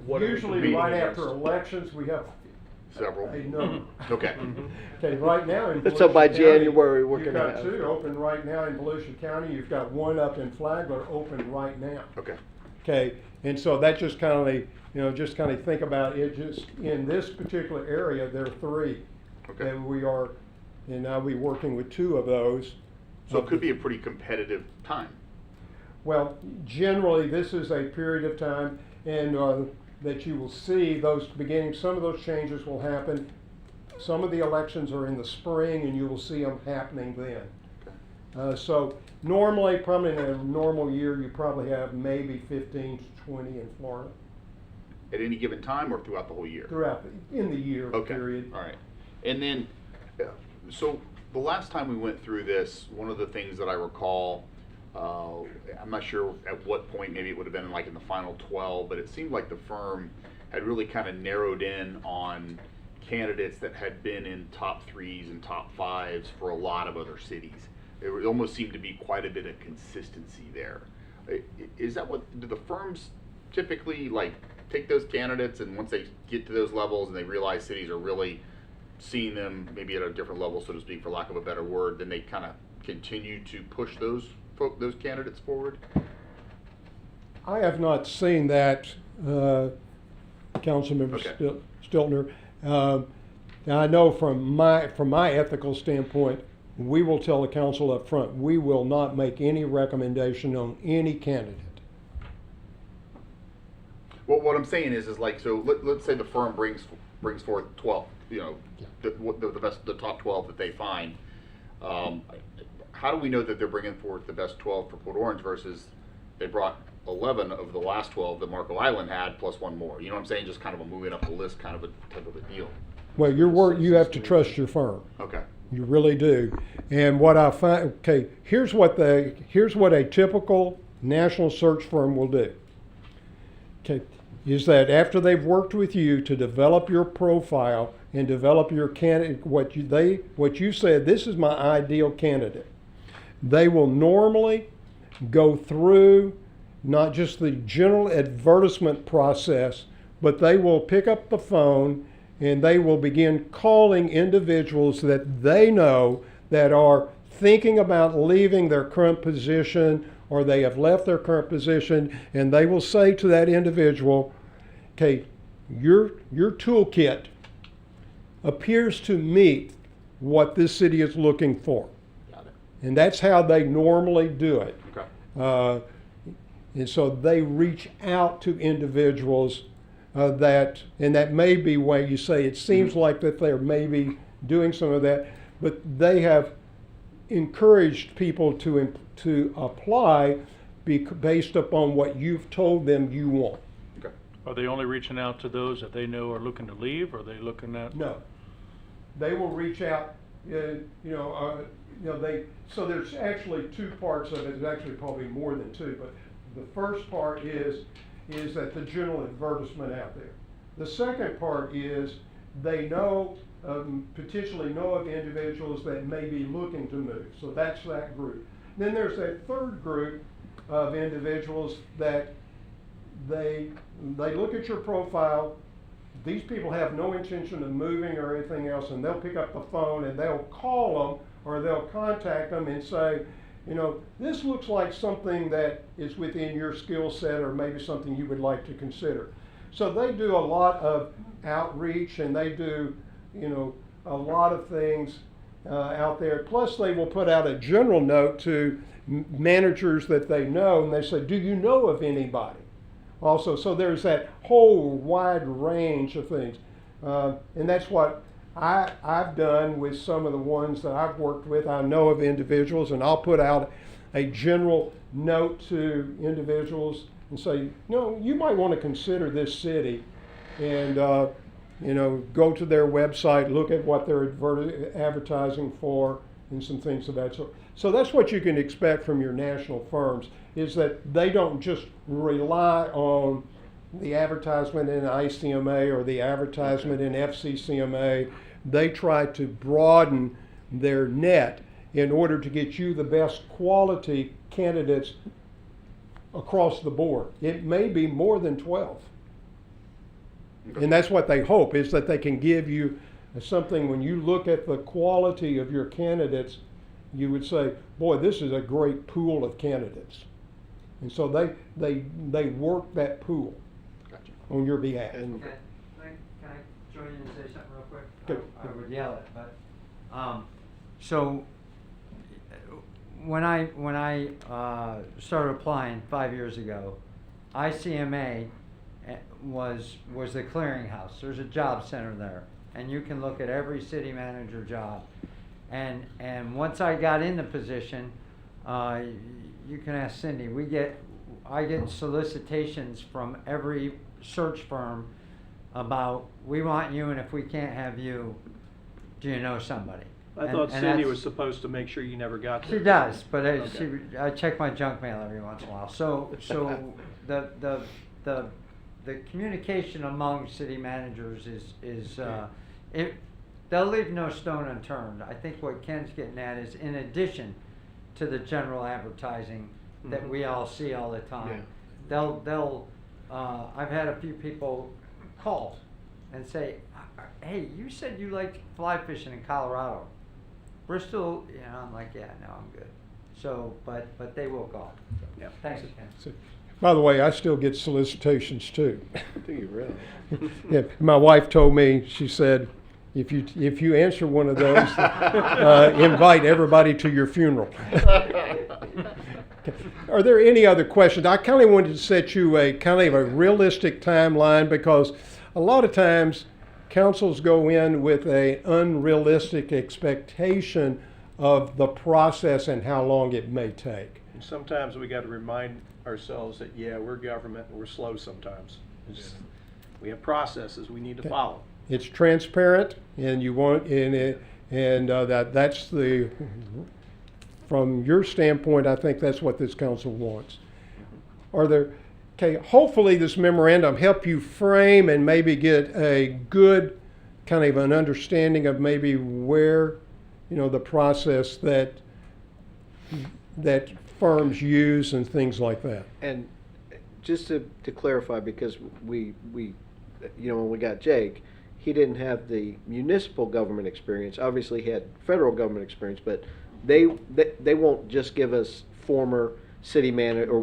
Speaker 1: What are we
Speaker 5: Usually
Speaker 1: competing
Speaker 5: right
Speaker 1: against?
Speaker 5: after elections, we have
Speaker 2: several.
Speaker 5: a number.
Speaker 2: Okay.
Speaker 5: Okay, right now in Volusia
Speaker 4: So by
Speaker 5: County,
Speaker 4: January, we're
Speaker 5: you've
Speaker 4: gonna
Speaker 5: got
Speaker 4: have-
Speaker 5: 2 open right now in Volusia County. You've got 1 up in Flagler open right now.
Speaker 2: Okay.
Speaker 5: Okay, and so that just kind of, just kind of think about it. Just in this particular area, there are 3.
Speaker 2: Okay.
Speaker 5: And we are, and I'll be working with 2 of those.
Speaker 2: So it could be a pretty competitive time.
Speaker 5: Well, generally, this is a period of time, and that you will see those beginning. Some of those changes will happen. Some of the elections are in the spring, and you will see them happening then. So normally, probably in a normal year, you probably have maybe 15 to 20 in Florida
Speaker 2: At any given time or throughout the whole year?
Speaker 5: throughout in the year
Speaker 2: Okay.
Speaker 5: period.
Speaker 2: All right. And then, so the last time we went through this, one of the things that I recall, I'm not sure at what point, maybe it would have been like in the final 12, but it seemed like the firm had really kind of narrowed in on candidates that had been in top 3s and top 5s for a lot of other cities. It almost seemed to be quite a bit of consistency there. Is that what, do the firms typically like take those candidates, and once they get to those levels and they realize cities are really seeing them maybe at a different level, so to speak, for lack of a better word, then they kind of continue to push those candidates forward?
Speaker 5: I have not seen that, Councilmember
Speaker 2: Okay.
Speaker 5: Stiltner. Now, I know from my ethical standpoint, we will tell the council up front, we will not make any recommendation on any candidate.
Speaker 2: Well, what I'm saying is like, so let's say the firm brings forth 12, the top 12 that they find. How do we know that they're bringing forth the best 12 for Port Orange versus they brought 11 of the last 12 that Marco Island had plus one more? You know what I'm saying? Just kind of a moving up the list kind of a type of a deal.
Speaker 5: Well, you have to trust your firm.
Speaker 2: Okay.
Speaker 5: You really do. And what I find, okay, here's what a typical national search firm will do. Okay, is that after they've worked with you to develop your profile and develop your candidate, what you said, this is my ideal candidate. They will normally go through not just the general advertisement process, but they will pick up the phone and they will begin calling individuals that they know that are thinking about leaving their current position or they have left their current position, and they will say to that individual, okay, your toolkit appears to meet what this city is looking for.
Speaker 2: Got it.
Speaker 5: And that's how they normally do it.
Speaker 2: Okay.
Speaker 5: And so they reach out to individuals that may be why you say it seems like that they're maybe doing some of that, but they have encouraged people to apply based upon what you've told them you want.
Speaker 2: Okay.
Speaker 8: Are they only reaching out to those that they know are looking to leave, or are they looking at?
Speaker 5: No, they will reach out. So there's actually two parts of it. There's actually probably more than two, but the first part is that the general advertisement out there. The second part is they know, potentially know of individuals that may be looking to move. So that's that group. Then there's that third group of individuals that they look at your profile. These people have no intention of moving or anything else, and they'll pick up the phone and they'll call them or they'll contact them and say, this looks like something that is within your skill set or maybe something you would like to consider. So they do a lot of outreach and they do, a lot of things out there. Plus they will put out a general note to managers that they know, and they say, do you know of anybody? Also, so there's that whole wide range of things. And that's what I've done with some of the ones that I've worked with. I know of individuals, and I'll put out a general note to individuals and say, you might want to consider this city, and go to their website, look at what they're advertising for, and some things of that sort. So that's what you can expect from your national firms, is that they don't just rely on the advertisement in ICMA or the advertisement in FCCMA. They try to broaden their net in order to get you the best quality candidates across the board. It may be more than 12. And that's what they hope, is that they can give you something. When you look at the quality of your candidates, you would say, boy, this is a great pool of candidates. And so they work that pool
Speaker 2: Gotcha.
Speaker 5: on your behalf.
Speaker 4: And
Speaker 7: Okay, can I join in and say something real quick?
Speaker 5: Good.
Speaker 7: I would yell it, but, so, when I started applying 5 years ago, ICMA was the clearinghouse. There's a job center there, and you can look at every city manager job. And once I got in the position, you can ask Cindy, I get solicitations from every search firm about, we want you, and if we can't have you, do you know somebody?
Speaker 1: I thought Cindy was supposed to make sure you never got there.
Speaker 7: She does, but
Speaker 1: Okay.
Speaker 7: I check my junk mail every once in a while. So the communication among city managers is they'll leave no stone unturned. I think what Ken's getting at is, in addition to the general advertising that we all see all the time, they'll I've had a few people call and say, hey, you said you liked fly fishing in Colorado. Bristol, I'm like, yeah, no, I'm good. So, but they will call.
Speaker 1: Yeah.
Speaker 7: Thanks, Ken.
Speaker 5: So, by the way, I still get solicitations too.
Speaker 4: do you really?
Speaker 5: Yeah, my wife told me, she said, If you answer one of those, invite everybody to your funeral. Are there any other questions? I kind of wanted to set you a kind of a realistic timeline, because a lot of times councils go in with an unrealistic expectation of the process and how long it may take.
Speaker 1: And sometimes we got to remind ourselves that, yeah, we're government and we're slow sometimes. We have processes we need to follow.
Speaker 5: It's transparent, and you want that's the, from your standpoint, I think that's what this council wants. Are there, okay, hopefully this memorandum help you frame and maybe get a good kind of an understanding of maybe where, the process that firms use and things like that.
Speaker 4: And just to clarify, because we when we got Jake, he didn't have the municipal government experience. Obviously, he had federal government experience, but they won't just give us former city manager or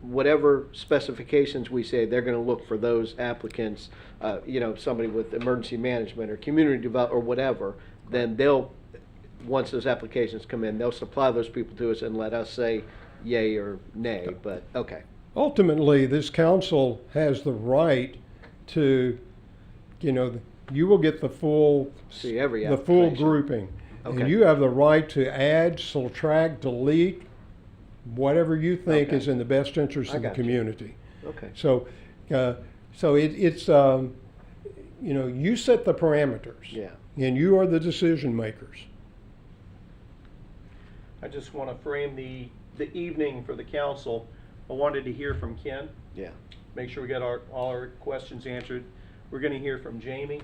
Speaker 4: whatever specifications we say. They're going to look for those applicants. Somebody with emergency management or community development or whatever. Then once those applications come in, they'll supply those people to us and let us say yay or nay. But okay.
Speaker 5: Ultimately, this council has the right to, you will get the full,
Speaker 4: See every
Speaker 5: the full
Speaker 4: application.
Speaker 5: grouping.
Speaker 4: Okay.
Speaker 5: And you have the right to add, subtract, delete, whatever you think
Speaker 4: Okay.
Speaker 5: is in the best interest
Speaker 4: I
Speaker 5: of the
Speaker 4: got you.
Speaker 5: community.
Speaker 4: Okay.
Speaker 5: So it's you set the parameters.
Speaker 4: Yeah.
Speaker 5: And you are the decision makers.
Speaker 1: I just want to frame the evening for the council. I wanted to hear from Ken.
Speaker 4: Yeah.
Speaker 1: Make sure we got all our questions answered. We're going to hear from Jamie,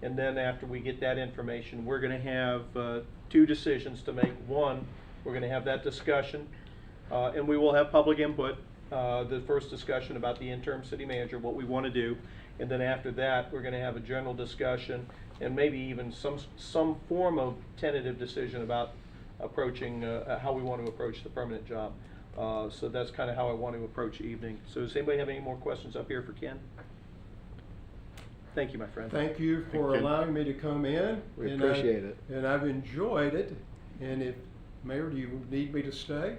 Speaker 1: and then after we get that information, we're going to have two decisions to make. One, we're going to have that discussion, and we will have public input. The first discussion about the interim city manager, what we want to do, and then after that, we're going to have a general discussion and maybe even some form of tentative decision about approaching how we want to approach the permanent job. So that's kind of how I want to approach the evening. So does anybody have any more questions up here for Ken? Thank you, my friend.
Speaker 5: Thank you for
Speaker 2: Thank you.
Speaker 5: allowing me to come in.
Speaker 4: We
Speaker 5: and
Speaker 4: appreciate it.
Speaker 5: And I've enjoyed it. And if, Mayor, do you need me to stay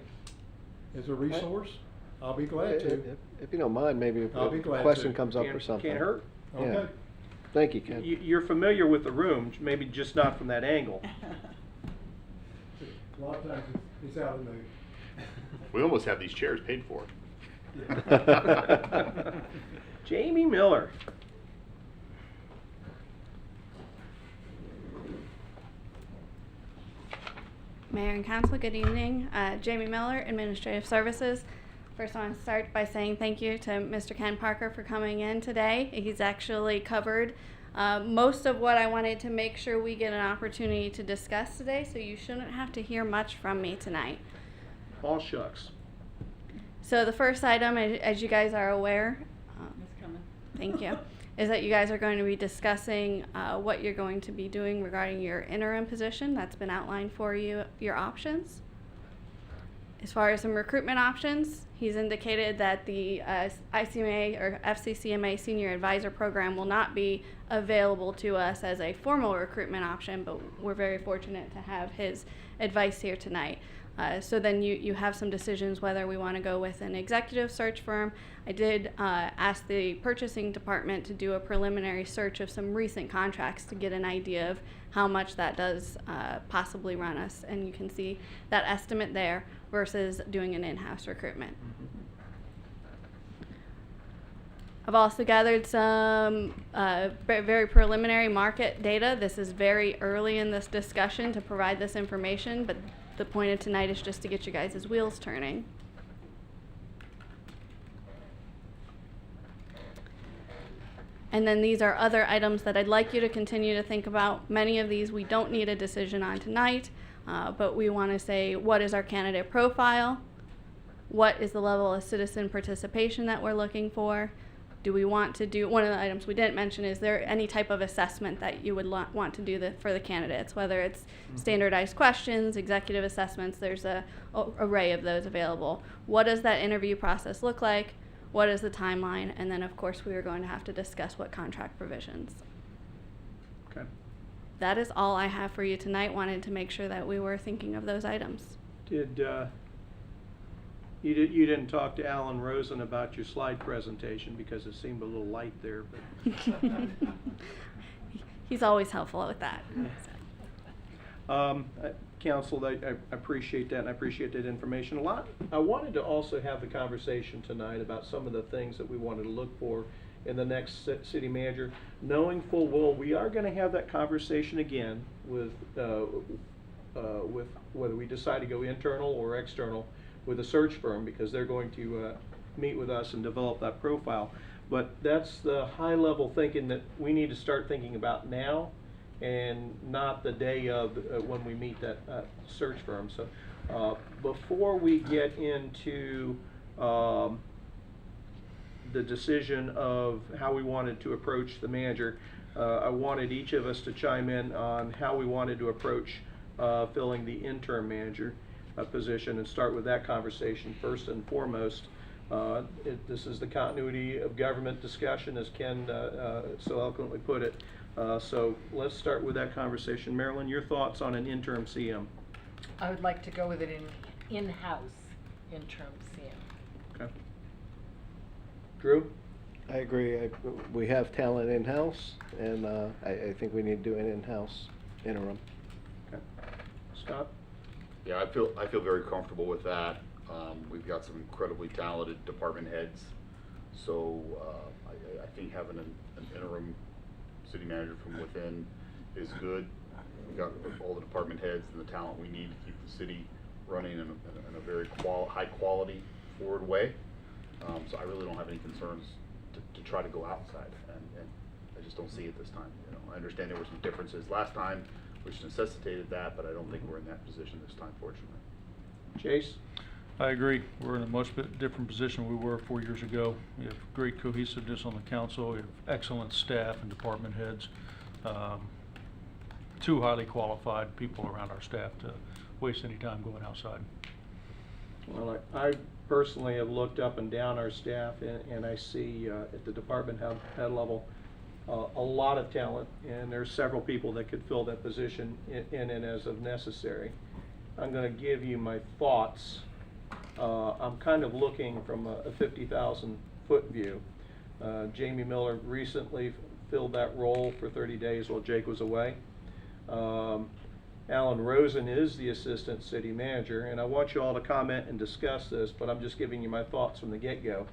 Speaker 5: as a resource? I'll be glad to.
Speaker 4: If you don't mind, maybe if
Speaker 5: I'll be
Speaker 4: a
Speaker 5: glad
Speaker 4: question
Speaker 5: to.
Speaker 4: comes up or something.
Speaker 1: Can't hurt.
Speaker 4: Yeah.
Speaker 5: Okay.
Speaker 4: Thank you, Ken.
Speaker 1: You're familiar with the room, maybe just not from that angle.
Speaker 5: A lot of times it's out of the.
Speaker 2: We almost have these chairs paid for.
Speaker 1: Jamie Miller.
Speaker 9: Mayor and Council, good evening. Jamie Miller, Administrative Services. First, I want to start by saying thank you to Mr. Ken Parker for coming in today. He's actually covered most of what I wanted to make sure we get an opportunity to discuss today, so you shouldn't have to hear much from me tonight.
Speaker 1: All shucks.
Speaker 9: So the first item, as you guys are aware, thank you, is that you guys are going to be discussing what you're going to be doing regarding your interim position. That's been outlined for you, your options. As far as some recruitment options, he's indicated that the ICMA or FCCMA Senior Advisor Program will not be available to us as a formal recruitment option, but we're very fortunate to have his advice here tonight. So then you have some decisions whether we want to go with an executive search firm. I did ask the purchasing department to do a preliminary search of some recent contracts to get an idea of how much that does possibly run us. And you can see that estimate there versus doing an in-house recruitment. I've also gathered some very preliminary market data. This is very early in this discussion to provide this information, but the point of tonight is just to get you guys' wheels turning. And then these are other items that I'd like you to continue to think about. Many of these we don't need a decision on tonight, but we want to say, what is our candidate profile? What is the level of citizen participation that we're looking for? Do we want to do, one of the items we didn't mention, is there any type of assessment that you would want to do for the candidates, whether it's standardized questions, executive assessments, there's a array of those available. What does that interview process look like? What is the timeline? And then of course we are going to have to discuss what contract provisions.
Speaker 1: Okay.
Speaker 9: That is all I have for you tonight. Wanted to make sure that we were thinking of those items.
Speaker 1: Did, you didn't talk to Alan Rosen about your slide presentation because it seemed a little light there, but.
Speaker 9: He's always helpful with that.
Speaker 1: Council, I appreciate that, and I appreciate that information a lot. I wanted to also have the conversation tonight about some of the things that we wanted to look for in the next city manager, knowing full well we are going to have that conversation again with whether we decide to go internal or external with a search firm, because they're going to meet with us and develop that profile. But that's the high-level thinking that we need to start thinking about now, and not the day of when we meet that search firm. So before we get into the decision of how we wanted to approach the manager, I wanted each of us to chime in on how we wanted to approach filling the interim manager position, and start with that conversation first and foremost. This is the continuity of government discussion, as Ken so eloquently put it. So let's start with that conversation. Marilyn, your thoughts on an interim CM?
Speaker 6: I would like to go with it in-house interim CM.
Speaker 1: Okay. Drew?
Speaker 4: I agree. We have talent in-house, and I think we need to do an in-house interim.
Speaker 1: Okay. Scott?
Speaker 2: Yeah, I feel very comfortable with that. We've got some incredibly talented department heads, so I think having an interim city manager from within is good. We've got all the department heads and the talent we need to keep the city running in a very high quality forward way. So I really don't have any concerns to try to go outside, and I just don't see it this time. You know, I understand there were some differences last time which necessitated that, but I don't think we're in that position this time, fortunately.
Speaker 1: Chase?
Speaker 8: I agree. We're in a much bit different position we were 4 years ago. We have great cohesiveness on the council. We have excellent staff and department heads. Two highly qualified people around our staff to waste any time going outside.
Speaker 1: Well, I personally have looked up and down our staff, and I see at the department head level a lot of talent, and there's several people that could fill that position in and as of necessary. I'm going to give you my thoughts. I'm kind of looking from a 50,000 foot view. Jamie Miller recently filled that role for 30 days while Jake was away. Alan Rosen is the assistant city manager, and I want you all to comment and discuss this, but I'm just giving you my thoughts from the get-go.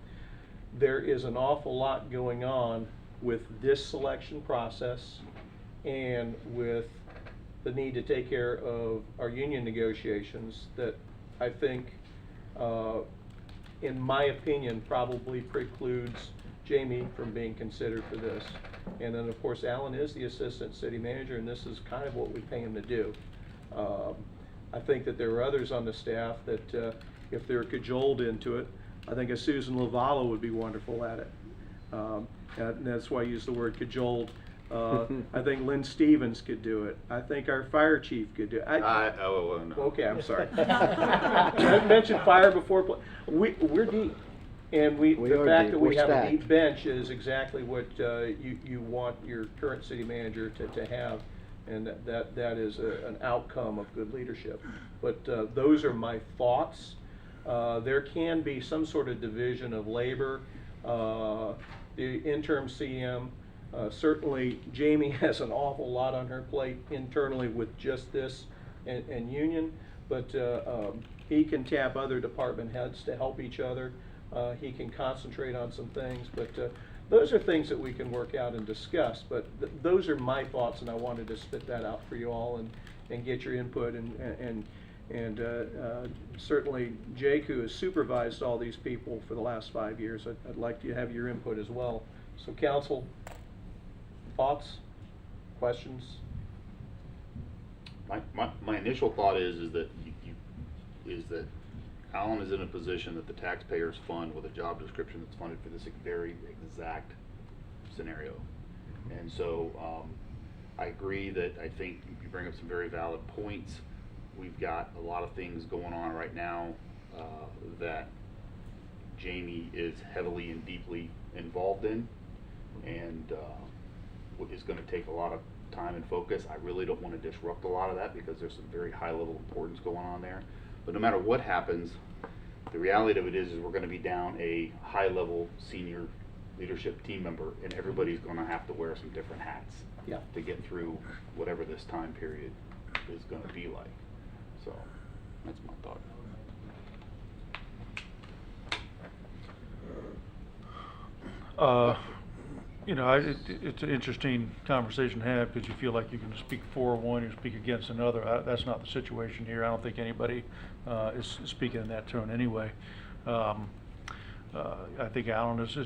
Speaker 1: There is an awful lot going on with this selection process and with the need to take care of our union negotiations that I think, in my opinion, probably precludes Jamie from being considered for this. And then, of course, Alan is the assistant city manager, and this is kind of what we pay him to do. I think that there are others on the staff that, if they're cajoled into it, I think a Susan Lavallo would be wonderful at it. And that's why I use the word cajoled. I think Lynn Stevens could do it. I think our fire chief could do it.
Speaker 2: No.
Speaker 1: Okay, I'm sorry. I mentioned fire before. We're deep. And
Speaker 4: We
Speaker 1: the
Speaker 4: are
Speaker 1: fact
Speaker 4: deep.
Speaker 1: that we
Speaker 4: We're
Speaker 1: have a
Speaker 4: stacked.
Speaker 1: deep bench is exactly what you want your current city manager to have. And that is an outcome of good leadership. But those are my thoughts. There can be some sort of division of labor. The interim CM, certainly Jamie has an awful lot on her plate internally with just this and union, but he can tap other department heads to help each other. He can concentrate on some things, but those are things that we can work out and discuss. But those are my thoughts, and I wanted to spit that out for you all and get your input. And certainly Jake, who has supervised all these people for the last 5 years, I'd like to have your input as well. So council, thoughts, questions?
Speaker 2: My initial thought is that that Alan is in a position that the taxpayers fund with a job description that's funded for this very exact scenario. And so I agree that I think you bring up some very valid points. We've got a lot of things going on right now that Jamie is heavily and deeply involved in, and is going to take a lot of time and focus. I really don't want to disrupt a lot of that because there's some very high level importance going on there. But no matter what happens, the reality of it is we're going to be down a high level senior leadership team member, and everybody's going to have to wear some different hats to get through whatever this time period is going to be like. So that's my thought.
Speaker 8: It's an interesting conversation to have because you feel like you can speak for one, you speak against another. That's not the situation here. I don't think anybody is speaking in that tone anyway. I think Alan is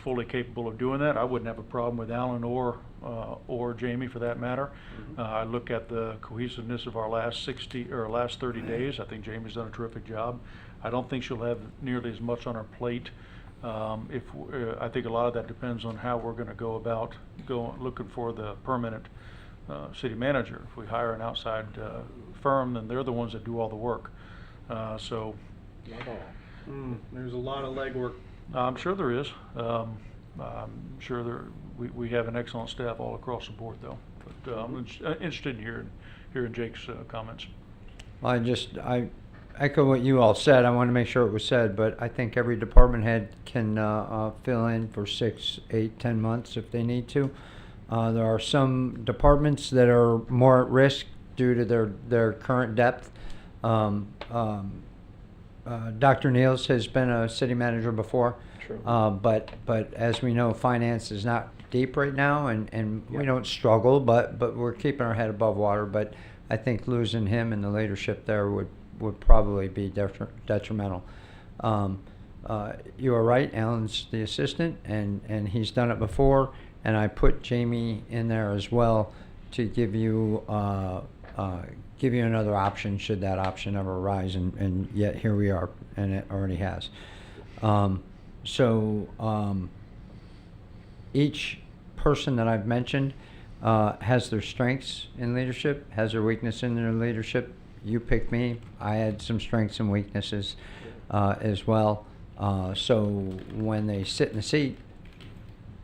Speaker 8: fully capable of doing that. I wouldn't have a problem with Alan or Jamie for that matter. I look at the cohesiveness of our last 30 days. I think Jamie's done a terrific job. I don't think she'll have nearly as much on her plate. I think a lot of that depends on how we're going to go about looking for the permanent city manager. If we hire an outside firm, then they're the ones that do all the work. So
Speaker 1: There's a lot of legwork.
Speaker 8: I'm sure there is. I'm sure we have an excellent staff all across the board, though. But I'm interested in hearing Jake's comments.
Speaker 7: I echo what you all said. I want to make sure it was said, but I think every department head can fill in for 6, 8, 10 months if they need to. There are some departments that are more at risk due to their current depth. Dr. Niels has been a city manager before, but as we know, finance is not deep right now, and we don't struggle, but we're keeping our head above water. But I think losing him and the leadership there would probably be detrimental. You are right, Alan's the assistant, and he's done it before, and I put Jamie in there as well to give you another option should that option ever arise, and yet here we are, and it already has. Each person that I've mentioned has their strengths in leadership, has their weakness in their leadership. You picked me. I had some strengths and weaknesses as well. So when they sit in the seat,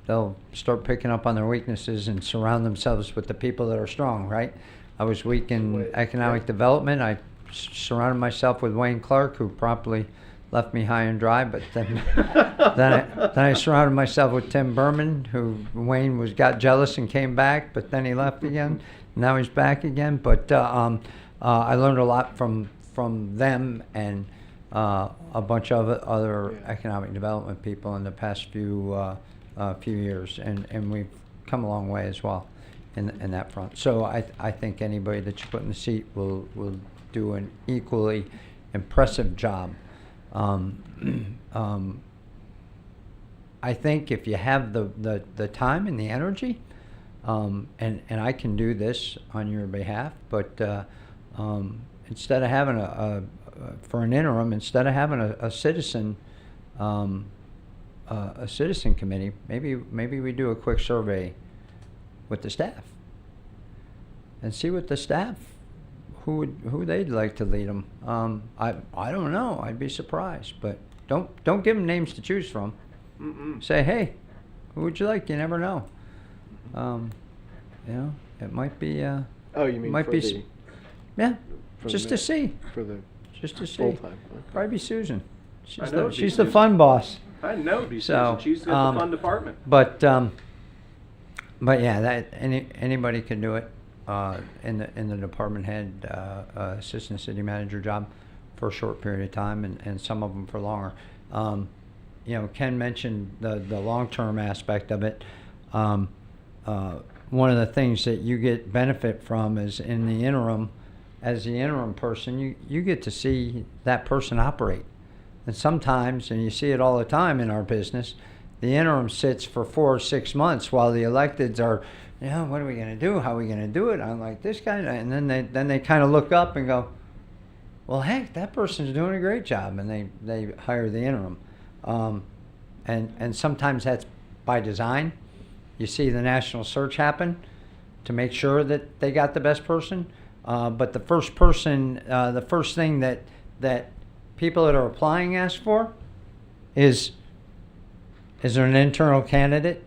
Speaker 7: they'll start picking up on their weaknesses and surround themselves with the people that are strong, right? I was weak in economic development. I surrounded myself with Wayne Clark, who promptly left me high and dry. But then, then I surrounded myself with Tim Berman, who Wayne got jealous and came back, but then he left again. Now he's back again. But I learned a lot from them and a bunch of other economic development people in the past few years, and we've come a long way as well in that front. So I think anybody that you put in the seat will do an equally impressive job. I think if you have the time and the energy, and I can do this on your behalf, but instead of having for an interim, instead of having a citizen committee, maybe we do a quick survey with the staff and see what the staff who they'd like to lead them. I don't know. I'd be surprised, but don't give them names to choose from. Say, hey, who would you like? You never know. It might be.
Speaker 4: You mean
Speaker 7: might
Speaker 4: for
Speaker 7: be.
Speaker 4: the
Speaker 7: Yeah,
Speaker 4: for
Speaker 7: just
Speaker 4: the
Speaker 7: to see.
Speaker 4: for the
Speaker 7: Just to see.
Speaker 4: full-time? Okay.
Speaker 7: Probably be Susan.
Speaker 1: I know it'd be
Speaker 7: She's the
Speaker 1: Susan.
Speaker 7: fun boss.
Speaker 1: I know it'd be
Speaker 7: So,
Speaker 1: Susan. She's got the fun department.
Speaker 7: But yeah, that anybody can do it in the department head, assistant city manager job for a short period of time, and some of them for longer. Ken mentioned the long-term aspect of it. One of the things that you get benefit from is in the interim, as the interim person, you get to see that person operate. And sometimes, and you see it all the time in our business, the interim sits for 4 or 6 months while the electeds are, what are we going to do? How are we going to do it? I'm like, this guy, and then they kind of look up and go, well, heck, that person's doing a great job, and they hire the interim. And sometimes that's by design. You see the national search happen to make sure that they got the best person. But the first person, the first thing that people that are applying ask for is there an internal candidate?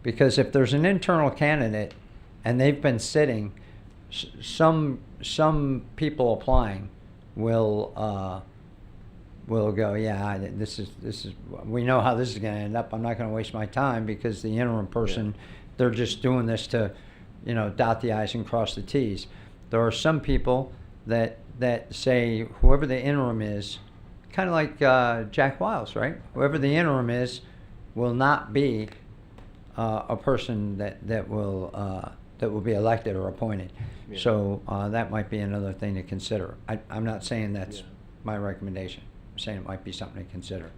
Speaker 7: Because if there's an internal candidate and they've been sitting, some people applying will go, yeah, this is, we know how this is gonna end up, I'm not gonna waste my time, because the interim person, they're just doing this to, dot the i's and cross the t's. There are some people that say whoever the interim is, kind of like Jack Wiles, right? Whoever the interim is will not be a person that will be elected or appointed.
Speaker 4: Yeah.
Speaker 7: So that might be another thing to consider. I'm not saying that's my recommendation. I'm saying it might be something to consider.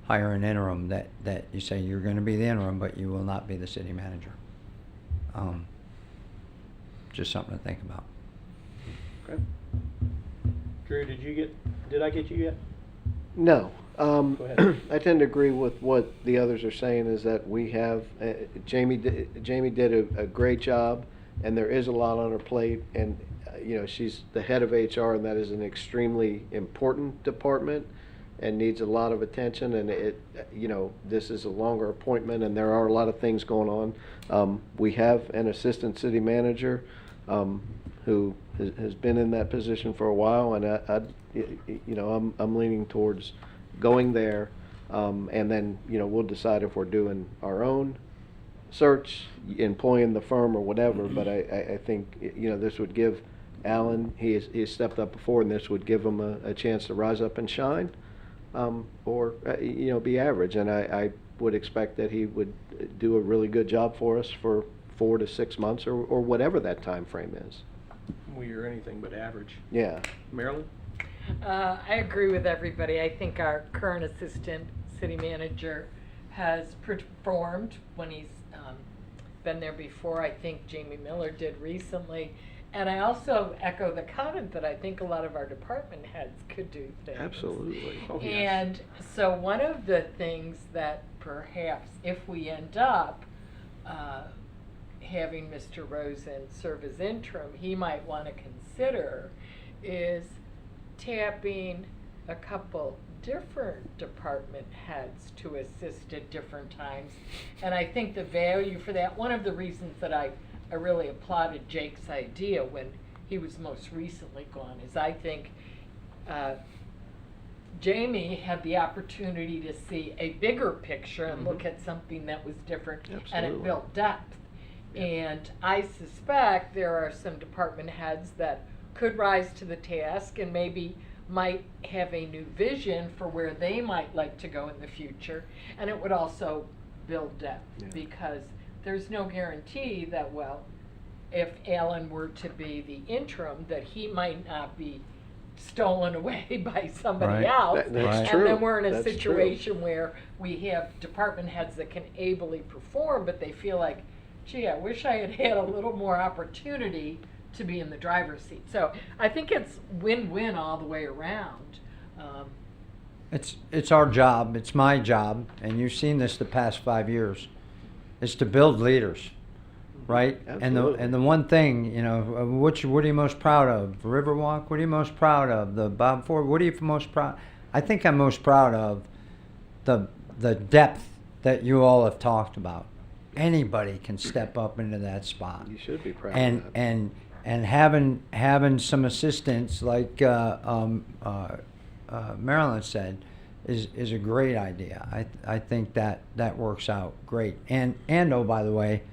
Speaker 7: Hire an interim that you say you're going to be the interim, but you will not be the city manager. Just something to think about.
Speaker 1: Okay. Drew, did I get you yet?
Speaker 4: No.
Speaker 1: Go ahead.
Speaker 4: I tend to agree with what the others are saying, is that we have, Jamie did a great job, and there is a lot on her plate, and, she's the head of HR, and that is an extremely important department and needs a lot of attention, and this is a longer appointment, and there are a lot of things going on. We have an assistant city manager who has been in that position for a while, and I'm leaning towards going there, and then we'll decide if we're doing our own search, employing the firm or whatever. But I think this would give Alan, he has stepped up before, and this would give him a chance to rise up and shine, or be average. And I would expect that he would do a really good job for us for 4 to 6 months, or whatever that time frame is.
Speaker 1: We're anything but average.
Speaker 4: Yeah.
Speaker 1: Marilyn?
Speaker 6: I agree with everybody. I think our current assistant city manager has performed when he's been there before. I think Jamie Miller did recently. And I also echo the comment that I think a lot of our department heads could do things.
Speaker 4: Absolutely.
Speaker 1: Oh, yes.
Speaker 6: And so one of the things that perhaps, if we end up having Mr. Rosen serve as interim, he might want to consider is tapping a couple different department heads to assist at different times. And I think the value for that, one of the reasons that I really applauded Jake's idea when he was most recently gone, is I think Jamie had the opportunity to see a bigger picture and look at something that was different, and it
Speaker 4: Absolutely.
Speaker 6: built depth. And I suspect there are some department heads that could rise to the task and maybe might have a new vision for where they might like to go in the future. And it would also build depth, because there's no guarantee that, well, if Alan were to be the interim, that he might not be stolen away by somebody
Speaker 7: Right.
Speaker 6: else.
Speaker 4: That's
Speaker 6: And
Speaker 4: true.
Speaker 6: then we're in a
Speaker 4: That's true.
Speaker 6: situation where we have department heads that can ably perform, but they feel like, gee, I wish I had had a little more opportunity to be in the driver's seat. So I think it's win-win all the way around.
Speaker 7: It's our job, it's my job, and you've seen this the past 5 years, is to build leaders, right?
Speaker 4: Absolutely.
Speaker 7: And the one thing, what are you most proud of? Riverwalk, what are you most proud of? The Bob Ford, what are you most proud? I think I'm most proud of the depth that you all have talked about. Anybody can step up into that spot.
Speaker 4: You should be proud
Speaker 7: And
Speaker 4: of that.
Speaker 7: and having some assistance, like Marilyn said, is a great idea. I think that works out great. And oh, by the way,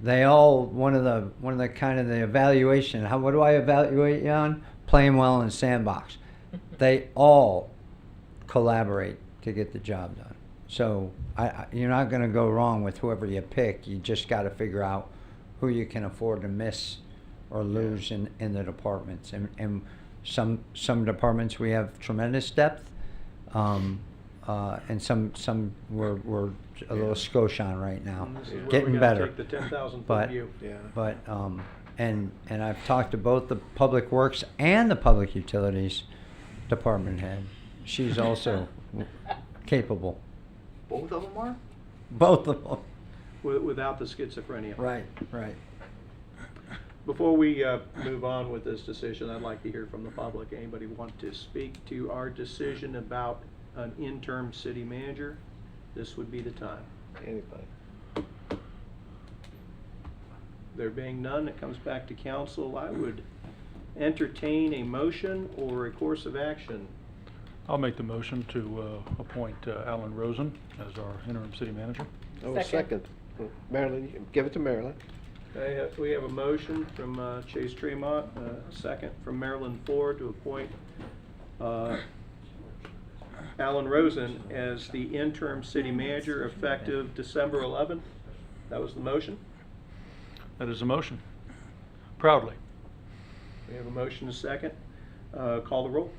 Speaker 7: they all, one of the kind of the evaluation, what do I evaluate you on? Playing well in the sandbox. They all collaborate to get the job done. So you're not going to go wrong with whoever you pick. You just got to figure out who you can afford to miss or lose in the departments. And some departments we have tremendous depth, and some we're a little skosh on right now,
Speaker 1: This is where we
Speaker 7: getting
Speaker 1: gotta
Speaker 7: better.
Speaker 1: Take the 10,000 foot
Speaker 7: But
Speaker 1: view.
Speaker 4: Yeah.
Speaker 7: but and I've talked to both the public works and the public utilities department head. She's also capable.
Speaker 2: Both of them are?
Speaker 7: Both of them.
Speaker 1: Without the schizophrenia.
Speaker 7: Right.
Speaker 1: Before we move on with this decision, I'd like to hear from the public. Anybody want to speak to our decision about an interim city manager? This would be the time.
Speaker 4: Anybody.
Speaker 1: There being none, it comes back to council. I would entertain a motion or a course of action.
Speaker 8: I'll make the motion to appoint Alan Rosen as our interim city manager.
Speaker 4: I will second. Marilyn, you can give it to Marilyn.
Speaker 1: Okay, we have a motion from Chase Tremont, a second from Marilyn Ford to appoint Alan Rosen as the interim city manager effective December 11th. That was the motion.
Speaker 8: That is a motion. Proudly.
Speaker 1: We have a motion, a second. Call the roll.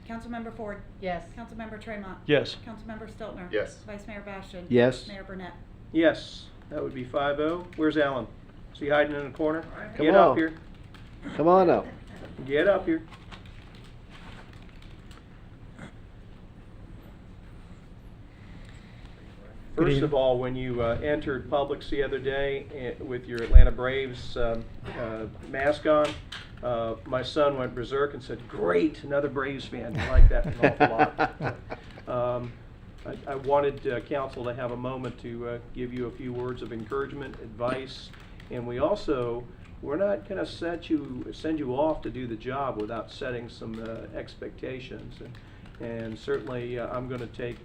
Speaker 3: Councilmember Ford.
Speaker 6: Yes.
Speaker 3: Councilmember Tremont.
Speaker 8: Yes.
Speaker 3: Councilmember Stiltner.
Speaker 2: Yes.
Speaker 3: Vice Mayor Bastian.
Speaker 4: Yes.
Speaker 3: Mayor Burnett.
Speaker 1: Yes, that would be 5-0. Where's Alan? Is he hiding in the corner?
Speaker 4: Come
Speaker 1: Get
Speaker 4: on.
Speaker 1: up here.
Speaker 4: Come on up.
Speaker 1: Get up here. First of all, when you entered Publix the other day with your Atlanta Braves mask on, my son went berserk and said, "Great, another Braves fan." I like that an awful lot. I wanted council to have a moment to give you a few words of encouragement, advice, and we're not going to send you off to do the job without setting some expectations. And certainly, I'm going to take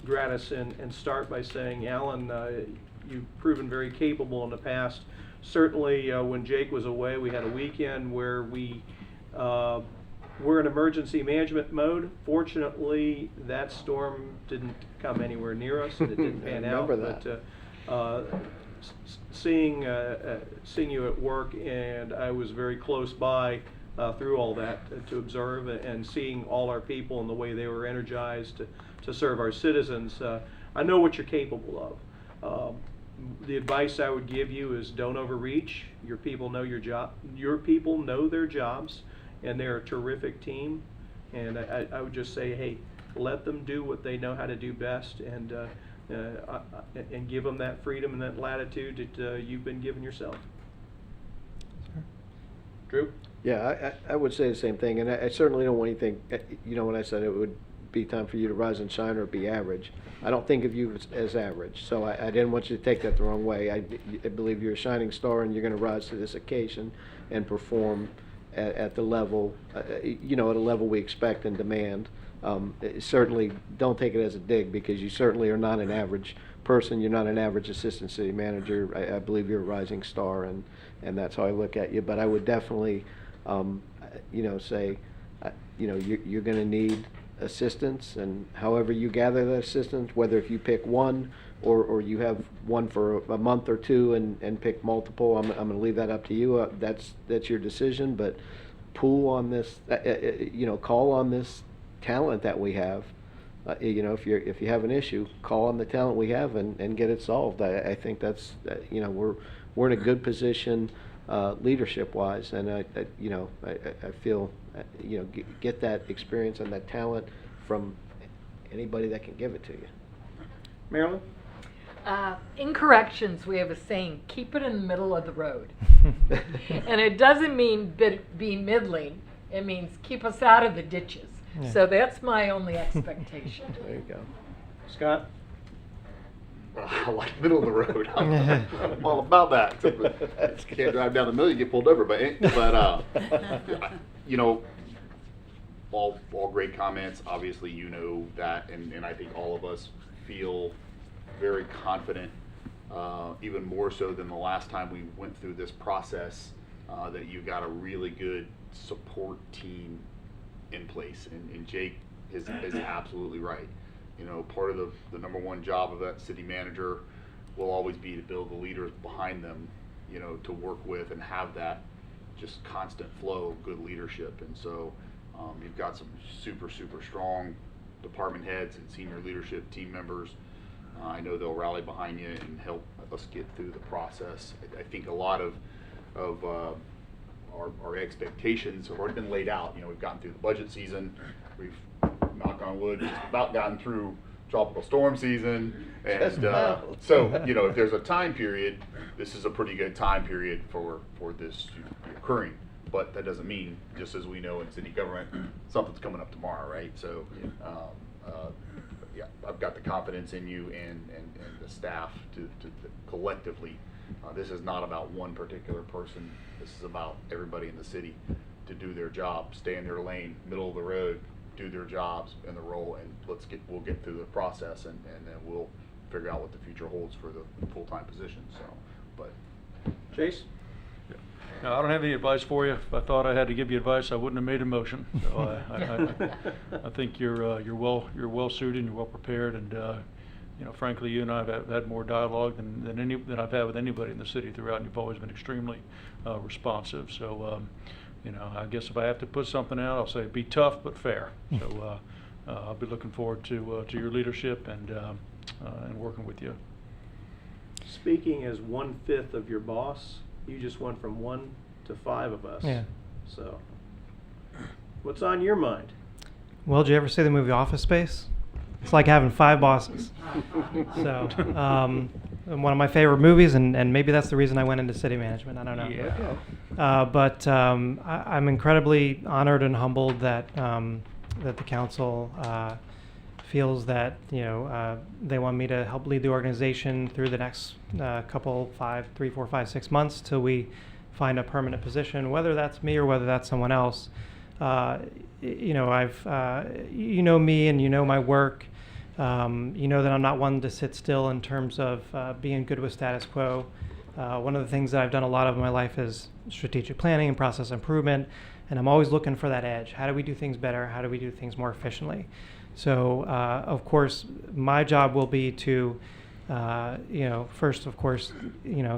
Speaker 1: gratis and start by saying, Alan, you've proven very capable in the past. Certainly, when Jake was away, we had a weekend where we were in emergency management mode. Fortunately, that storm didn't come anywhere near us, and it didn't pan out.
Speaker 4: Remember that.
Speaker 1: But seeing you at work, and I was very close by through all that to observe, and seeing all our people and the way they were energized to serve our citizens, I know what you're capable of. The advice I would give you is don't overreach. Your people know your job. Your people know their jobs, and they're a terrific team. And I would just say, hey, let them do what they know how to do best, and give them that freedom and that latitude that you've been giving yourself. Drew?
Speaker 4: Yeah, I would say the same thing, and I certainly don't want anything, when I said it would be time for you to rise and shine or be average, I don't think of you as average, so I didn't want you to take that the wrong way. I believe you're a shining star, and you're going to rise to this occasion and perform at the level, at a level we expect and demand. Certainly don't take it as a dig, because you certainly are not an average person. You're not an average assistant city manager. I believe you're a rising star, and that's how I look at you. But I would definitely, say, you're going to need assistance, and however you gather that assistance, whether if you pick one or you have one for a month or two and pick multiple, I'm going to leave that up to you. That's your decision. But pool on this, call on this talent that we have. If you have an issue, call on the talent we have and get it solved. I think that's we're in a good position leadership wise, and I feel get that experience and that talent from anybody that can give it to you.
Speaker 1: Marilyn?
Speaker 6: In corrections, we have a saying, keep it in the middle of the road. And it doesn't mean be middling. It means keep us out of the ditches.
Speaker 7: Yeah.
Speaker 6: So that's my only expectation.
Speaker 4: There you go.
Speaker 1: Scott?
Speaker 2: I like middle of the road. I'm all about that. Except that you can't drive down the middle, you get pulled over. But all great comments. Obviously, you know that, and I think all of us feel very confident, even more so than the last time we went through this process, that you got a really good support team in place. And Jake is absolutely right. Part of the number one job of that city manager will always be to build the leaders behind them, to work with and have that just constant flow of good leadership. And so you've got some super, super strong department heads and senior leadership team members. I know they'll rally behind you and help us get through the process. I think a lot of our expectations have already been laid out. We've gotten through the budget season. We've, knock on wood, just about gotten through tropical storm season. And so, if there's a time period, this is a pretty good time period for this occurring. But that doesn't mean, just as we know in city government, something's coming up tomorrow, right? So yeah, I've got the confidence in you and the staff to collectively, this is not about one particular person. This is about everybody in the city to do their job, stay in their lane, middle of the road, do their jobs in the role, and we'll get through the process, and then we'll figure out what the future holds for the full-time position. So, but
Speaker 1: Chase?
Speaker 8: No, I don't have any advice for you. If I thought I had to give you advice, I wouldn't have made a motion. So I think you're well suited and you're well prepared, and you know, frankly, you and I have had more dialogue than I've had with anybody in the city throughout, and you've always been extremely responsive. So you know, I guess if I have to put something out, I'll say be tough but fair. So I'll be looking forward to your leadership and working with you.
Speaker 1: Speaking as 1/5 of your boss, you just went from 1 to 5 of us.
Speaker 10: Yeah.
Speaker 1: So, what's on your mind?
Speaker 10: Well, did you ever see the movie Office Space? It's like having 5 bosses. So, one of my favorite movies, and maybe that's the reason I went into city management. I don't know.
Speaker 8: Yeah.
Speaker 10: But I'm incredibly honored and humbled that that the council feels that they want me to help lead the organization through the next couple 3, 4, 5, 6 months till we find a permanent position, whether that's me or whether that's someone else. I've me and you know my work. You know that I'm not one to sit still in terms of being good with status quo. One of the things that I've done a lot of in my life is strategic planning and process improvement, and I'm always looking for that edge. How do we do things better? How do we do things more efficiently? So, of course, my job will be to, first, of course,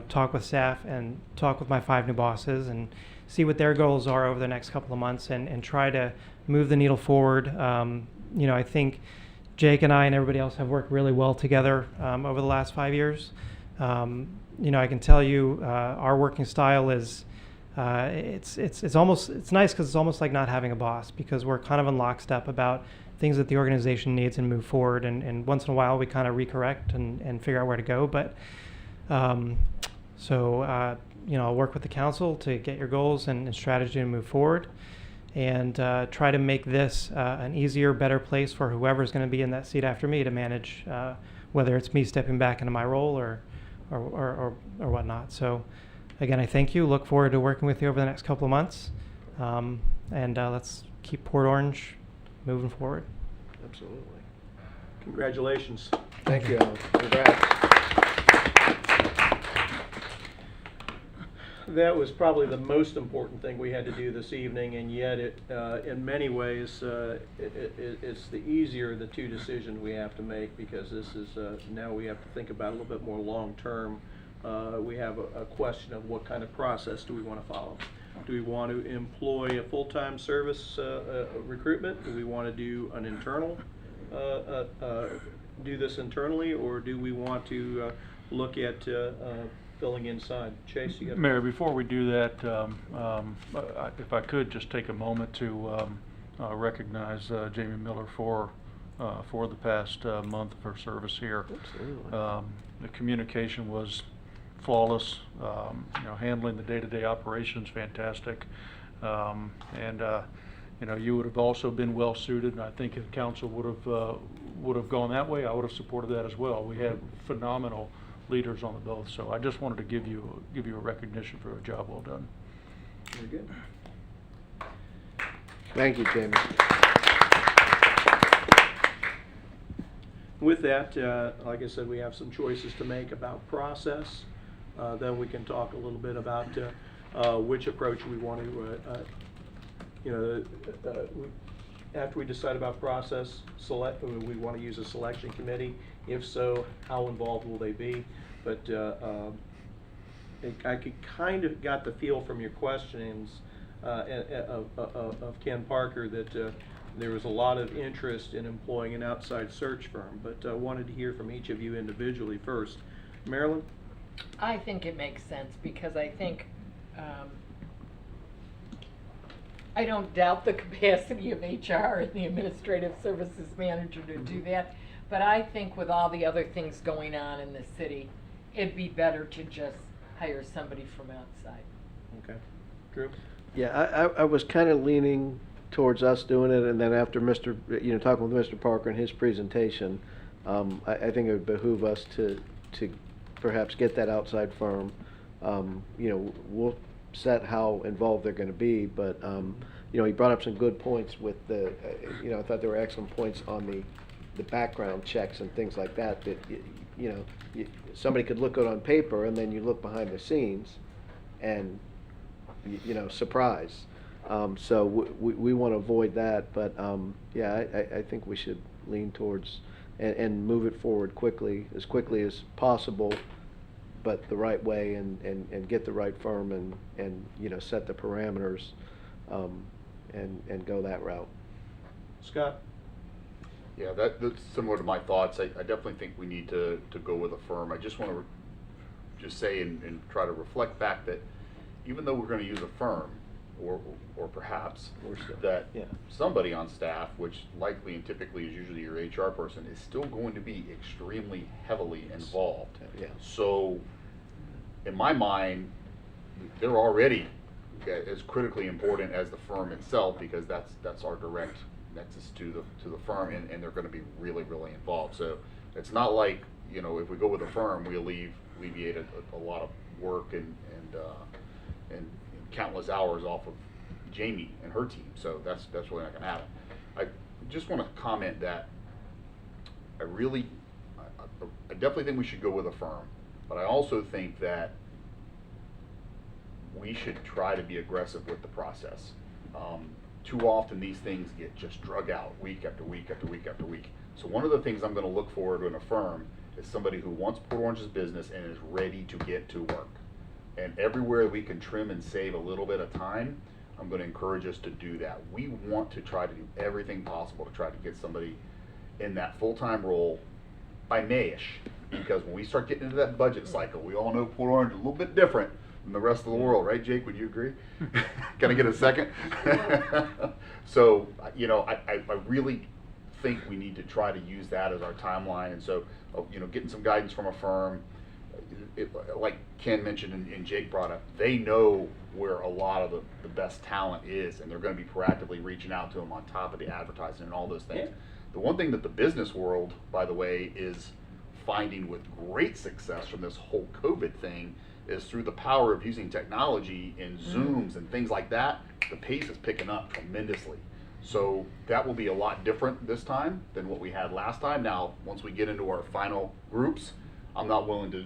Speaker 10: talk with staff and talk with my 5 new bosses and see what their goals are over the next couple of months and try to move the needle forward. I think Jake and I and everybody else have worked really well together over the last 5 years. I can tell you our working style is it's nice because it's almost like not having a boss, because we're kind of in lockstep about things that the organization needs and move forward, and once in a while we kind of recorrect and figure out where to go. But I'll work with the council to get your goals and strategy to move forward, and try to make this an easier, better place for whoever's going to be in that seat after me to manage, whether it's me stepping back into my role or whatnot. So again, I thank you. Look forward to working with you over the next couple of months, and let's keep Port Orange moving forward.
Speaker 4: Absolutely.
Speaker 1: Congratulations.
Speaker 4: Thank you, Alan. Congrats.
Speaker 1: That was probably the most important thing we had to do this evening, and yet it, in many ways, it's the easier of the 2 decisions we have to make, because this is, now we have to think about a little bit more long-term. We have a question of what kind of process do we want to follow. Do we want to employ a full-time service recruitment? Do we want to do an internal, do this internally, or do we want to look at filling inside? Chase, you got?
Speaker 8: Mayor, before we do that, if I could just take a moment to recognize Jamie Miller for the past month of her service here.
Speaker 4: Absolutely.
Speaker 8: The communication was flawless. Handling the day-to-day operations, fantastic. You would have also been well suited, and I think if council would have gone that way, I would have supported that as well. We had phenomenal leaders on the both, so I just wanted to give you a recognition for a job well done.
Speaker 1: Very good.
Speaker 4: Thank you, Jamie.
Speaker 1: With that, like I said, we have some choices to make about process. Then we can talk a little bit about which approach we want to, after we decide about process, we want to use a selection committee. If so, how involved will they be? But I could kind of got the feel from your questionings of Ken Parker that there was a lot of interest in employing an outside search firm, but I wanted to hear from each of you individually first. Marilyn?
Speaker 6: I think it makes sense, because I think I don't doubt the capacity of HR and the administrative services manager to do that, but I think with all the other things going on in the city, it'd be better to just hire somebody from outside.
Speaker 1: Okay. Drew?
Speaker 4: Yeah, I was kind of leaning towards us doing it, and then after talking with Mr. Parker and his presentation, I think it would behoove us to perhaps get that outside firm. We'll set how involved they're gonna be, but, he brought up some good points with I thought there were excellent points on the background checks and things like that, somebody could look good on paper, and then you look behind the scenes, and, surprise. So we want to avoid that, but I think we should lean towards and move it forward as quickly as possible, but the right way, and get the right firm, and set the parameters, and go that route.
Speaker 1: Scott?
Speaker 2: Yeah, that's similar to my thoughts. I definitely think we need to go with a firm. I just want to just say and try to reflect back that even though we're going to use a firm, or perhaps that somebody on staff, which likely and typically is usually your HR person, is still going to be extremely heavily involved.
Speaker 4: Yeah.
Speaker 2: So, in my mind, they're already as critically important as the firm itself, because that's our direct nexus to the firm, and they're going to be really, really involved. So it's not like, if we go with a firm, we alleviate a lot of work and countless hours off of Jamie and her team. So that's really not going to happen. I just want to comment that I definitely think we should go with a firm, but I also think that we should try to be aggressive with the process. Too often these things get just drug out week after week after week after week. So one of the things I'm going to look forward to in a firm is somebody who wants Port Orange's business and is ready to get to work. And everywhere we can trim and save a little bit of time, I'm going to encourage us to do that. We want to try to do everything possible to try to get somebody in that full-time role by May-ish. Because when we start getting into that budget cycle, we all know Port Orange is a little bit different than the rest of the world, right, Jake? Would you agree? Can I get a second? So, I really think we need to try to use that as our timeline. And so, getting some guidance from a firm, like Ken mentioned and Jake brought up, they know where a lot of the best talent is, and they're going to be proactively reaching out to them on top of the advertising and all those things.
Speaker 1: Yeah.
Speaker 2: The one thing that the business world, by the way, is finding with great success from this whole COVID thing is through the power of using technology and Zooms and things like that, the pace is picking up tremendously. So that will be a lot different this time than what we had last time. Now, once we get into our final groups, I'm not willing to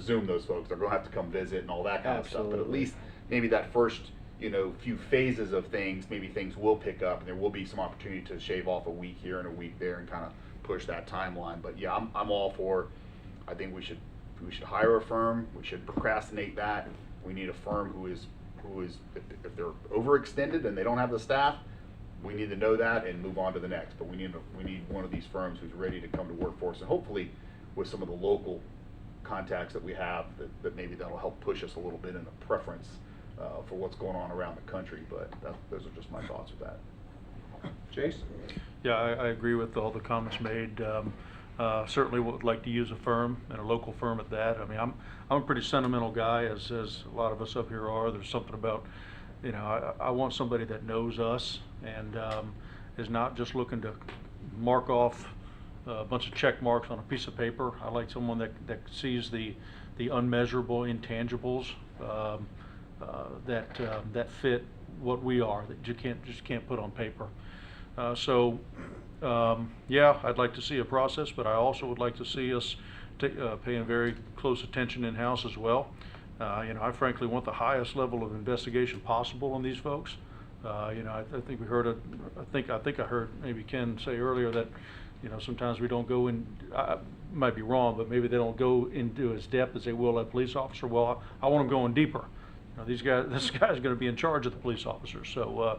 Speaker 2: Zoom those folks. They're going to have to come visit and all that kind of stuff. But at least maybe that first, few phases of things, maybe things will pick up, and there will be some opportunity to shave off a week here and a week there and kind of push that timeline. But yeah, I'm all for. I think we should hire a firm. We should procrastinate that. We need a firm who is if they're overextended and they don't have the staff, we need to know that and move on to the next. But we need one of these firms who's ready to come to workforce, and hopefully with some of the local contacts that we have, that maybe that'll help push us a little bit in a preference for what's going on around the country. But those are just my thoughts with that.
Speaker 1: Chase?
Speaker 8: Yeah, I agree with all the comments made. Certainly would like to use a firm, and a local firm at that. I mean, I'm a pretty sentimental guy, as a lot of us up here are. There's something about, I want somebody that knows us and is not just looking to mark off a bunch of check marks on a piece of paper. I like someone that sees the unmeasurable intangibles that fit what we are, that you can't put on paper. Yeah, I'd like to see a process, but I also would like to see us paying very close attention in-house as well. I frankly want the highest level of investigation possible on these folks. I think we heard I think I heard maybe Ken say earlier that, sometimes we don't go in, I might be wrong, but maybe they don't go into as depth as they will a police officer. Well, I want them going deeper. This guy's going to be in charge of the police officers. So,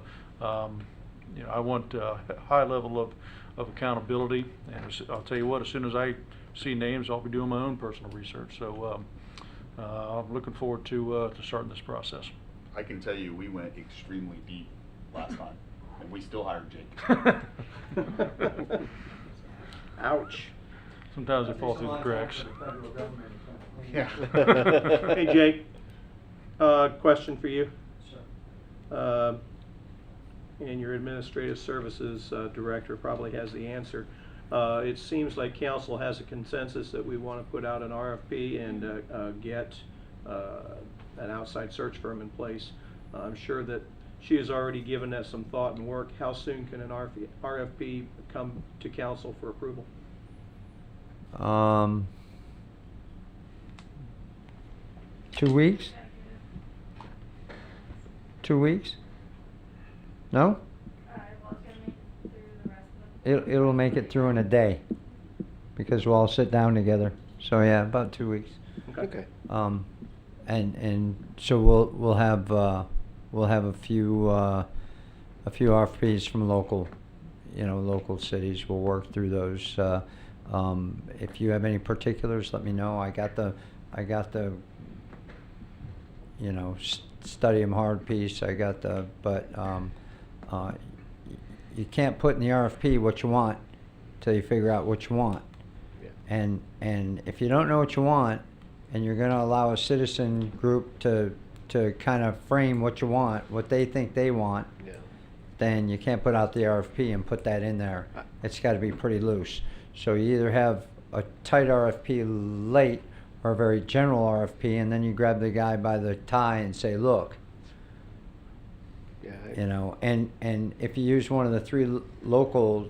Speaker 8: I want a high level of accountability. And I'll tell you what, as soon as I see names, I'll be doing my own personal research. So I'm looking forward to starting this process.
Speaker 2: I can tell you we went extremely deep last time, and we still hired Jake.
Speaker 1: Ouch.
Speaker 8: Sometimes they fall through the cracks.
Speaker 2: Yeah.
Speaker 1: Hey, Jake, question for you. and your Administrative Services Director probably has the answer. It seems like council has a consensus that we want to put out an RFP and get an outside search firm in place. I'm sure that she has already given that some thought and work. How soon can an RFP come to council for approval?
Speaker 7: 2 weeks? 2 weeks? No? It'll make it through in a day, because we'll all sit down together. So yeah, about 2 weeks.
Speaker 4: Okay.
Speaker 7: And so we'll have a few RFPs from local cities. We'll work through those. If you have any particulars, let me know. I got the study them hard piece. You can't put in the RFP what you want till you figure out what you want.
Speaker 4: Yeah.
Speaker 7: And if you don't know what you want, and you're going to allow a citizen group to kind of frame what you want, what they think they want,
Speaker 4: Yeah.
Speaker 7: then you can't put out the RFP and put that in there. It's got to be pretty loose. So you either have a tight RFP late or a very general RFP, and then you grab the guy by the tie and say, look,
Speaker 4: Yeah.
Speaker 7: and if you use one of the three local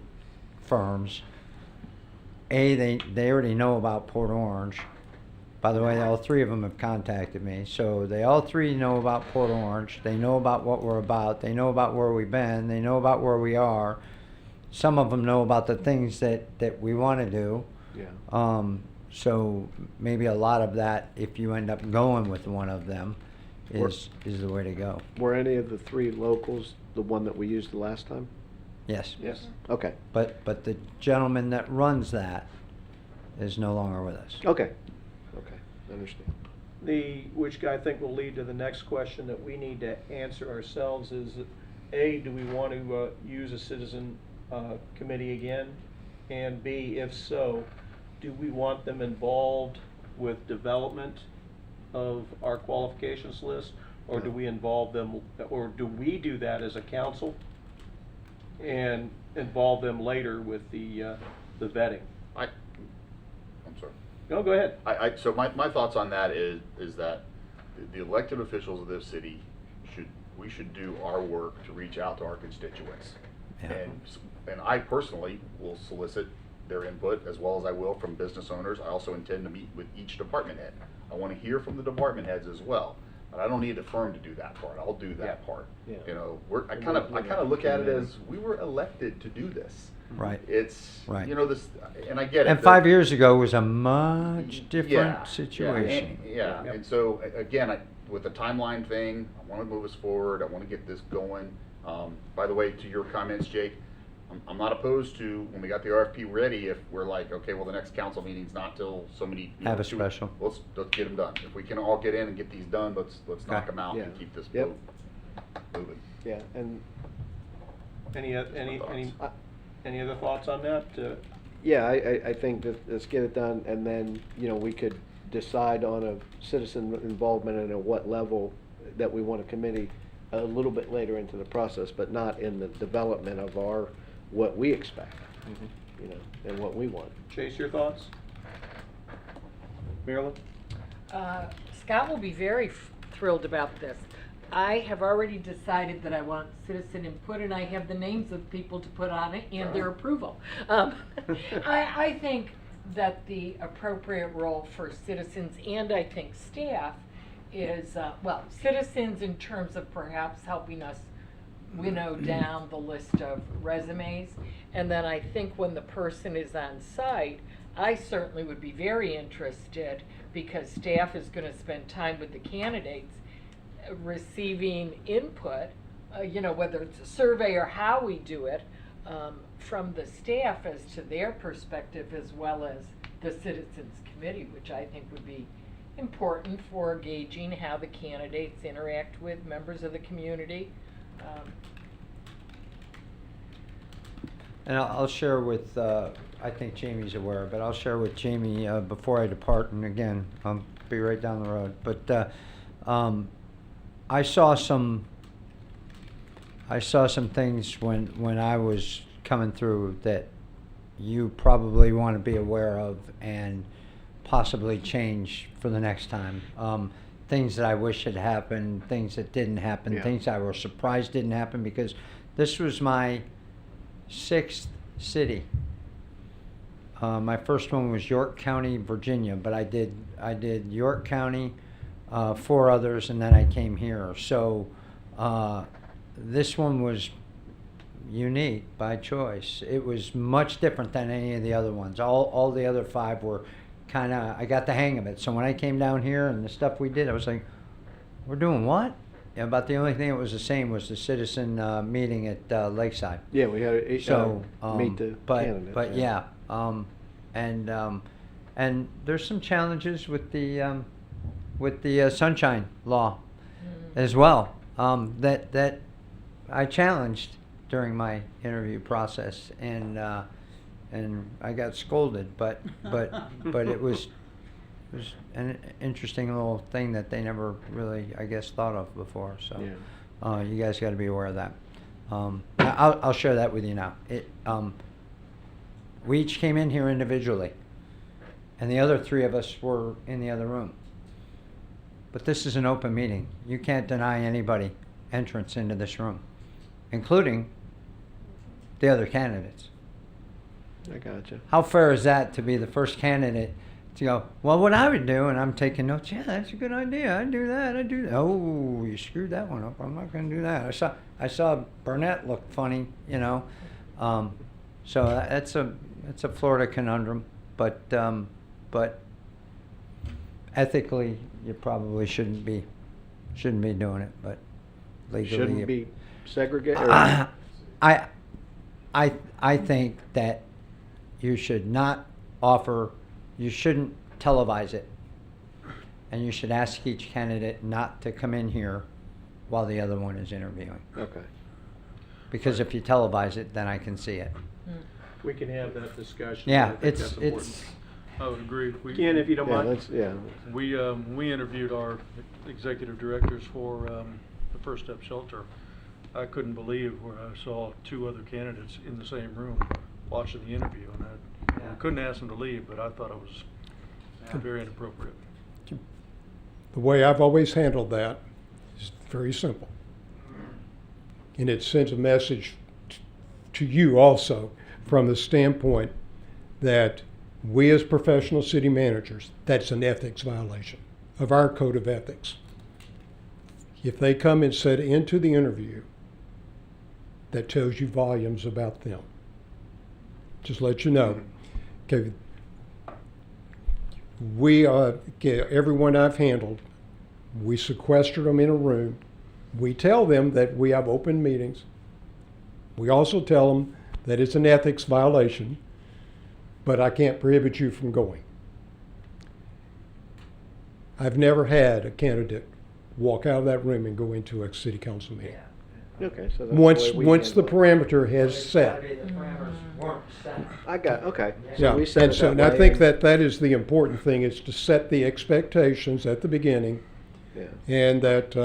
Speaker 7: firms, they already know about Port Orange. By the way, all three of them have contacted me. So they all three know about Port Orange. They know about what we're about. They know about where we've been. They know about where we are. Some of them know about the things that we want to do.
Speaker 4: Yeah.
Speaker 7: So maybe a lot of that, if you end up going with one of them, is the way to go.
Speaker 4: Were any of the three locals the one that we used the last time?
Speaker 7: Yes.
Speaker 1: Yes.
Speaker 4: Okay.
Speaker 7: But the gentleman that runs that is no longer with us.
Speaker 4: Okay. Okay. I understand.
Speaker 1: Which I think will lead to the next question that we need to answer ourselves is, A, do we want to use a citizen committee again? And B, if so, do we want them involved with development of our qualifications list? Or do we involve them, or do we do that as a council and involve them later with the vetting?
Speaker 2: I'm sorry.
Speaker 1: No, go ahead.
Speaker 2: So my thoughts on that is that the elected officials of this city we should do our work to reach out to our constituents.
Speaker 7: Yeah.
Speaker 2: And I personally will solicit their input as well as I will from business owners. I also intend to meet with each department head. I want to hear from the department heads as well. But I don't need a firm to do that part. I'll do that part.
Speaker 4: Yeah.
Speaker 2: I kind of look at it as we were elected to do this.
Speaker 7: Right.
Speaker 2: It's
Speaker 7: Right.
Speaker 2: this, and I get it.
Speaker 7: And 5 years ago was a much different
Speaker 2: Yeah,
Speaker 7: situation.
Speaker 2: Yeah, and so again, with the timeline thing, I want to move us forward. I want to get this going. By the way, to your comments, Jake, I'm not opposed to when we got the RFP ready. If we're like, okay, well, the next council meeting's not till so many.
Speaker 7: Have a special.
Speaker 2: Let's get them done. If we can all get in and get these done, let's knock them out
Speaker 4: Yeah.
Speaker 2: and keep this
Speaker 4: Yep.
Speaker 2: boat moving.
Speaker 4: Yeah. And
Speaker 1: Any other thoughts on that?
Speaker 4: yeah, I think that let's get it done, and then we could decide on a citizen involvement and at what level that we want a committee a little bit later into the process, but not in the development of what we expect, and what we want.
Speaker 1: Chase, your thoughts? Marilyn?
Speaker 6: Scott will be very thrilled about this. I have already decided that I want citizen input, and I have the names of people to put on it and their approval. I think that the appropriate role for citizens and I think staff is, citizens in terms of perhaps helping us winnow down the list of resumes. And then I think when the person is on site, I certainly would be very interested, because staff is going to spend time with the candidates receiving input, whether it's a survey or how we do it, from the staff as to their perspective, as well as the citizens committee, which I think would be important for gauging how the candidates interact with members of the community.
Speaker 7: And I'll share with, I think Jamie's aware, but I'll share with Jamie before I depart, and again, I'll be right down the road. But I saw some I saw some things when I was coming through that you probably want to be aware of and possibly change for the next time. Things that I wish had happened, things that didn't happen,
Speaker 4: Yeah.
Speaker 7: things I was surprised didn't happen, because this was my 6th city. My first one was York County, Virginia, but I did York County, 4 others, and then I came here. So this one was unique by choice. It was much different than any of the other ones. All the other 5 were kind of, I got the hang of it. So when I came down here and the stuff we did, I was like, we're doing what? Yeah, about the only thing that was the same was the citizen meeting at Lakeside.
Speaker 4: Yeah, we had to
Speaker 7: So
Speaker 4: meet the candidates.
Speaker 7: but yeah, and there's some challenges with the sunshine law as well, that I challenged during my interview process, and I got scolded, but it was an interesting little thing that they never really, I guess, thought of before. So
Speaker 4: Yeah.
Speaker 7: you guys got to be aware of that. I'll share that with you now. We each came in here individually, and the other 3 of us were in the other room. But this is an open meeting. You can't deny anybody entrance into this room, including the other candidates.
Speaker 4: I gotcha.
Speaker 7: How fair is that to be the first candidate to go, well, what I would do, and I'm taking notes, yeah, that's a good idea, I'd do that, I'd do that. Oh, you screwed that one up, I'm not going to do that. I saw Burnett look funny, you know. So that's a Florida conundrum, but ethically, you probably shouldn't be doing it, but legally.
Speaker 4: Shouldn't be segregated.
Speaker 7: I think that you should not you shouldn't televise it. And you should ask each candidate not to come in here while the other one is interviewing.
Speaker 4: Okay.
Speaker 7: Because if you televise it, then I can see it.
Speaker 1: We can have that discussion.
Speaker 7: Yeah,
Speaker 1: I think
Speaker 7: it's
Speaker 1: that's important.
Speaker 8: I would agree.
Speaker 1: Ken, if you don't
Speaker 4: Yeah,
Speaker 1: mind.
Speaker 8: We interviewed our executive directors for the First Step Shelter. I couldn't believe where I saw 2 other candidates in the same room watching the interview, and I couldn't ask them to leave, but I thought it was very inappropriate.
Speaker 5: The way I've always handled that is very simple. And it sends a message to you also from the standpoint that we as professional city managers, that's an ethics violation of our code of ethics. If they come and sit into the interview, that tells you volumes about them. Just let you know. Okay. Everyone I've handled, we sequester them in a room. We tell them that we have open meetings. We also tell them that it's an ethics violation, but I can't prohibit you from going. I've never had a candidate walk out of that room and go into a city council meeting.
Speaker 4: Okay, so that's
Speaker 5: Once
Speaker 4: the way we
Speaker 5: the
Speaker 4: handle it.
Speaker 5: parameter has set.
Speaker 4: I got, okay. So
Speaker 5: Yeah,
Speaker 4: we set
Speaker 5: and
Speaker 4: it
Speaker 5: so
Speaker 4: that
Speaker 5: and I
Speaker 4: way
Speaker 5: think
Speaker 4: and-
Speaker 5: that is the important thing, is to set the expectations at the beginning,
Speaker 4: Yeah.
Speaker 5: and that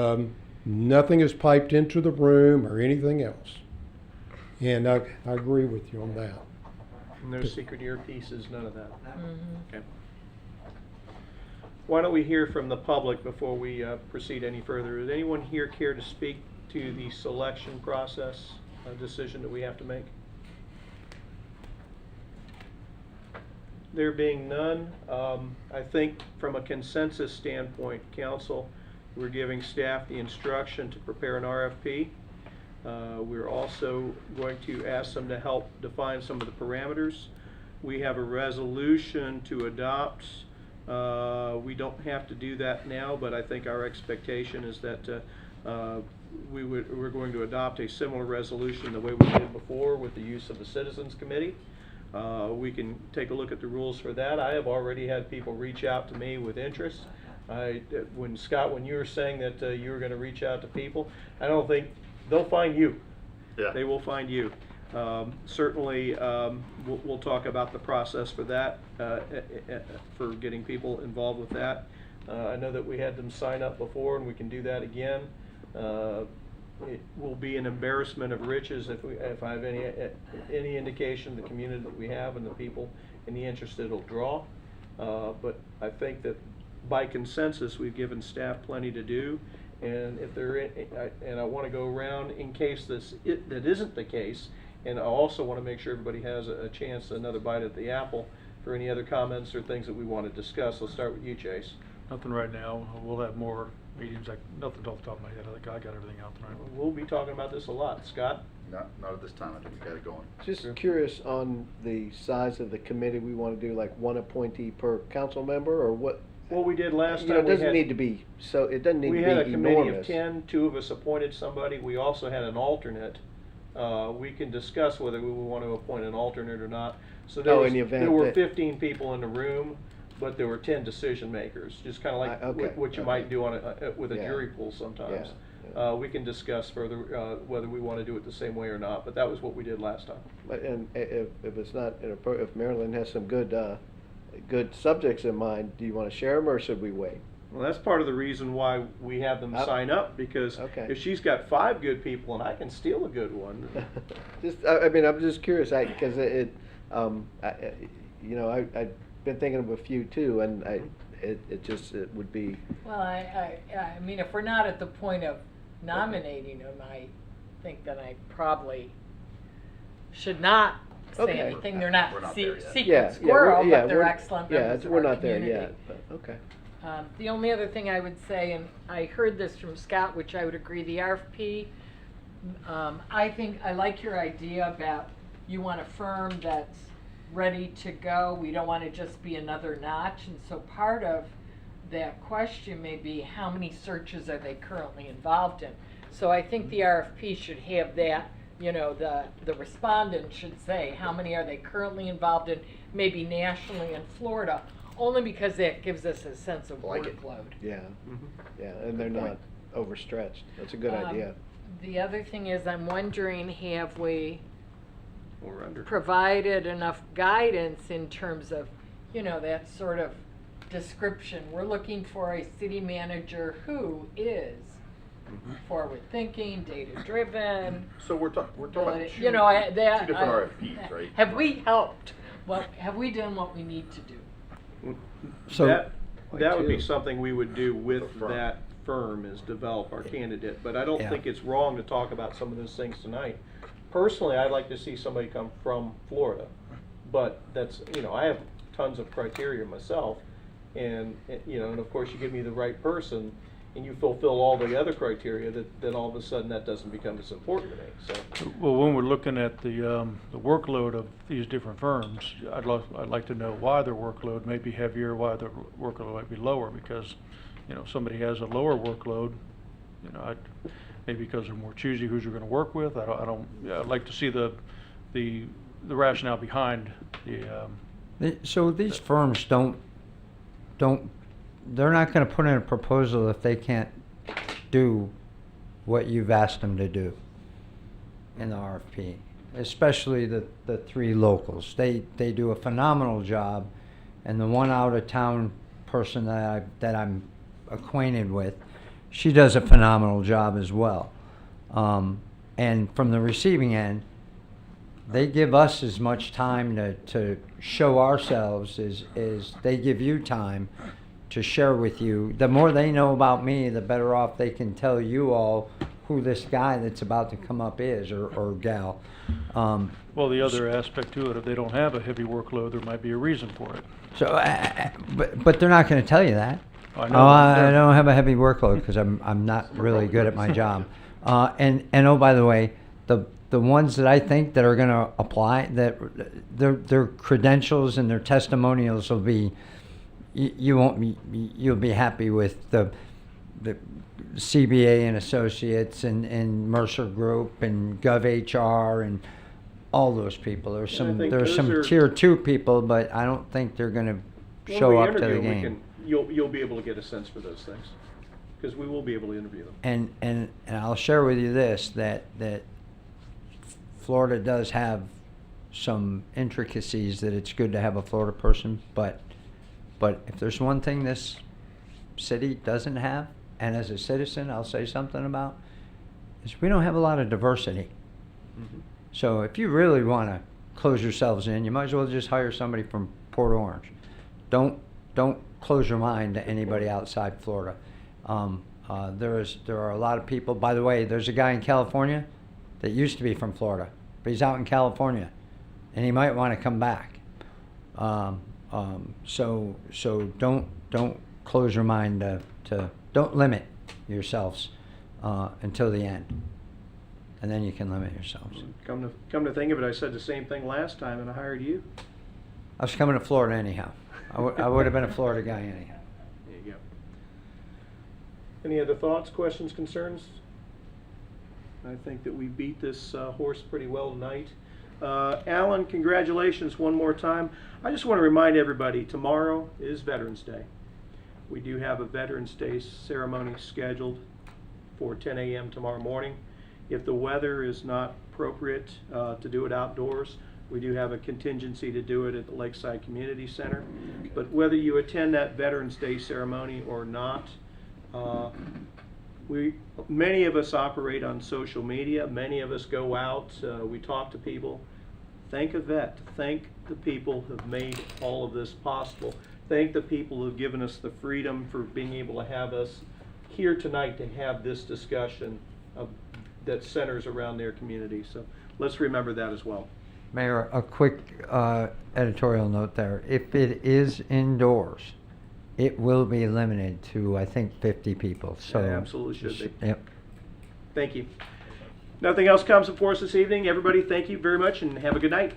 Speaker 5: nothing is piped into the room or anything else. And I agree with you on that.
Speaker 1: No secret earpieces, none of that. Okay. Why don't we hear from the public before we proceed any further? Does anyone here care to speak to the selection process decision that we have to make? There being none, I think from a consensus standpoint, council, we're giving staff the instruction to prepare an RFP. We're also going to ask them to help define some of the parameters. We have a resolution to adopt. We don't have to do that now, but I think our expectation is that we're going to adopt a similar resolution the way we did before with the use of the Citizens Committee. We can take a look at the rules for that. I have already had people reach out to me with interest. Scott, when you were saying that you were going to reach out to people, I don't think they'll find you.
Speaker 2: Yeah.
Speaker 1: They will find you. Certainly, we'll talk about the process for that, for getting people involved with that. I know that we had them sign up before, and we can do that again. it will be an embarrassment of riches if I have any indication of the community that we have and the people and the interest it'll draw. But I think that by consensus, we've given staff plenty to do. And if I want to go around in case that isn't the case, and I also want to make sure everybody has a chance, another bite at the apple for any other comments or things that we want to discuss. Let's start with you, Chase.
Speaker 8: Nothing right now. We'll have more meetings, like, nothing off the top of my head. I think I got everything out tonight.
Speaker 1: We'll be talking about this a lot. Scott?
Speaker 2: Not at this time, I think we got it going.
Speaker 4: Just curious on the size of the committee. We want to do like one appointee per council member, or what?
Speaker 1: What we did last
Speaker 4: You
Speaker 1: time,
Speaker 4: know, it
Speaker 1: we
Speaker 4: doesn't
Speaker 1: had-
Speaker 4: need to be, so it doesn't need to
Speaker 1: We
Speaker 4: be
Speaker 1: had a committee of
Speaker 4: enormous.
Speaker 1: 10, 2 of us appointed somebody. We also had an alternate. We can discuss whether we want to appoint an alternate or not. So
Speaker 4: Oh, in the event
Speaker 1: there were
Speaker 4: that-
Speaker 1: 15 people in the room, but there were 10 decision makers, just kind of like
Speaker 4: okay,
Speaker 1: what you
Speaker 4: okay.
Speaker 1: might do with a
Speaker 4: Yeah.
Speaker 1: jury pool sometimes.
Speaker 4: Yeah.
Speaker 1: We can discuss further whether we want to do it the same way or not, but that was what we did last time.
Speaker 4: And if it's not, if Marilyn has some good subjects in mind, do you want to share them, or should we wait?
Speaker 1: Well, that's part of the reason why we have them sign up, because
Speaker 4: Okay.
Speaker 1: if she's got 5 good people and I can steal a good one.
Speaker 4: I mean, I'm just curious, because I've been thinking of a few too, and it would be,
Speaker 6: Well, I mean, if we're not at the point of nominating them, I think that I probably should not say
Speaker 4: Okay.
Speaker 6: anything. They're not
Speaker 2: We're not there yet.
Speaker 4: yeah,
Speaker 6: secret squirrel,
Speaker 4: yeah,
Speaker 6: but they're
Speaker 4: we're-
Speaker 6: excellent
Speaker 4: yeah,
Speaker 6: members of
Speaker 4: we're
Speaker 6: our
Speaker 4: not there
Speaker 6: community.
Speaker 4: yet, but, okay.
Speaker 6: The only other thing I would say, and I heard this from Scott, which I would agree, the RFP, I think, I like your idea about you want a firm that's ready to go. We don't want to just be another notch. And so part of that question may be, how many searches are they currently involved in? So I think the RFP should have that, the respondent should say, how many are they currently involved in, maybe nationally in Florida, only because that gives us a sense of
Speaker 2: Like it.
Speaker 6: workload.
Speaker 4: Yeah,
Speaker 1: Mhm.
Speaker 4: yeah, and they're not overstretched. That's a good idea.
Speaker 6: The other thing is, I'm wondering, have we
Speaker 1: Or under.
Speaker 6: provided enough guidance in terms of, that sort of description? We're looking for a city manager who is forward-thinking, data-driven.
Speaker 2: So we're talking about two,
Speaker 6: You know, I-
Speaker 2: two
Speaker 6: that,
Speaker 2: different
Speaker 6: I-
Speaker 2: RFPs, right?
Speaker 6: Have we helped? Have we done what we need to do?
Speaker 7: So-
Speaker 1: That would be
Speaker 4: too.
Speaker 1: something we would do with
Speaker 2: The firm.
Speaker 1: that firm, is develop our candidate. But I don't
Speaker 7: Yeah.
Speaker 1: think it's wrong to talk about some of those things tonight. Personally, I'd like to see somebody come from Florida. But that's, I have tons of criteria myself. And of course you give me the right person and you fulfill all the other criteria, then all of a sudden that doesn't become as important to me, so.
Speaker 8: Well, when we're looking at the workload of these different firms, I'd like to know why their workload may be heavier, why their workload might be lower, because, somebody has a lower workload, maybe because they're more choosy who you're gonna work with. I'd like to see the rationale behind the,
Speaker 7: So these firms they're not gonna put in a proposal if they can't do what you've asked them to do in the RFP, especially the 3 locals. They do a phenomenal job, and the one out-of-town person that I'm acquainted with, she does a phenomenal job as well. And from the receiving end, they give us as much time to show ourselves as they give you time to share with you. The more they know about me, the better off they can tell you all who this guy that's about to come up is, or gal.
Speaker 8: well, the other aspect to it, if they don't have a heavy workload, there might be a reason for it.
Speaker 7: So, but they're not going to tell you that.
Speaker 8: I know.
Speaker 7: I don't have a heavy workload because I'm not really good at my job. And oh, by the way, the ones that I think that are going to apply, that their credentials and their testimonials will be, you'll be happy with the CBA and Associates and Mercer Group and GovHR and all those people. There's
Speaker 1: Yeah, I
Speaker 7: some
Speaker 1: think those
Speaker 7: some
Speaker 1: are-
Speaker 7: tier 2 people, but I don't think they're going to
Speaker 1: When
Speaker 7: show
Speaker 1: we
Speaker 7: up to the
Speaker 1: interview,
Speaker 7: game.
Speaker 1: You'll be able to get a sense for those things, because we will be able to interview them.
Speaker 7: And I'll share with you this, that Florida does have some intricacies that it's good to have a Florida person, but if there's one thing this city doesn't have, and as a citizen I'll say something about, is we don't have a lot of diversity. So if you really want to close yourselves in, you might as well just hire somebody from Port Orange. Don't close your mind to anybody outside Florida. There are a lot of people. By the way, there's a guy in California that used to be from Florida, but he's out in California, and he might want to come back. So don't close your mind to don't limit yourselves until the end, and then you can limit yourselves.
Speaker 1: Come to think of it, I said the same thing last time, and I hired you.
Speaker 7: I was coming to Florida anyhow. I would have been a Florida guy anyhow.
Speaker 1: There you go. Any other thoughts, questions, concerns? I think that we beat this horse pretty well tonight. Alan, congratulations one more time. I just want to remind everybody, tomorrow is Veterans Day. We do have a Veterans Day ceremony scheduled for 10 a.m. tomorrow morning. If the weather is not appropriate to do it outdoors, we do have a contingency to do it at the Lakeside Community Center. But whether you attend that Veterans Day ceremony or not, many of us operate on social media. Many of us go out. We talk to people. Thank a vet. Thank the people who have made all of this possible. Thank the people who have given us the freedom for being able to have us here tonight to have this discussion that centers around their community. So let's remember that as well.
Speaker 7: Mayor, a quick editorial note there. If it is indoors, it will be limited to, I think, 50 people. So
Speaker 1: It absolutely should be.
Speaker 7: Yep.
Speaker 1: Thank you. Nothing else comes before us this evening. Everybody, thank you very much and have a good night.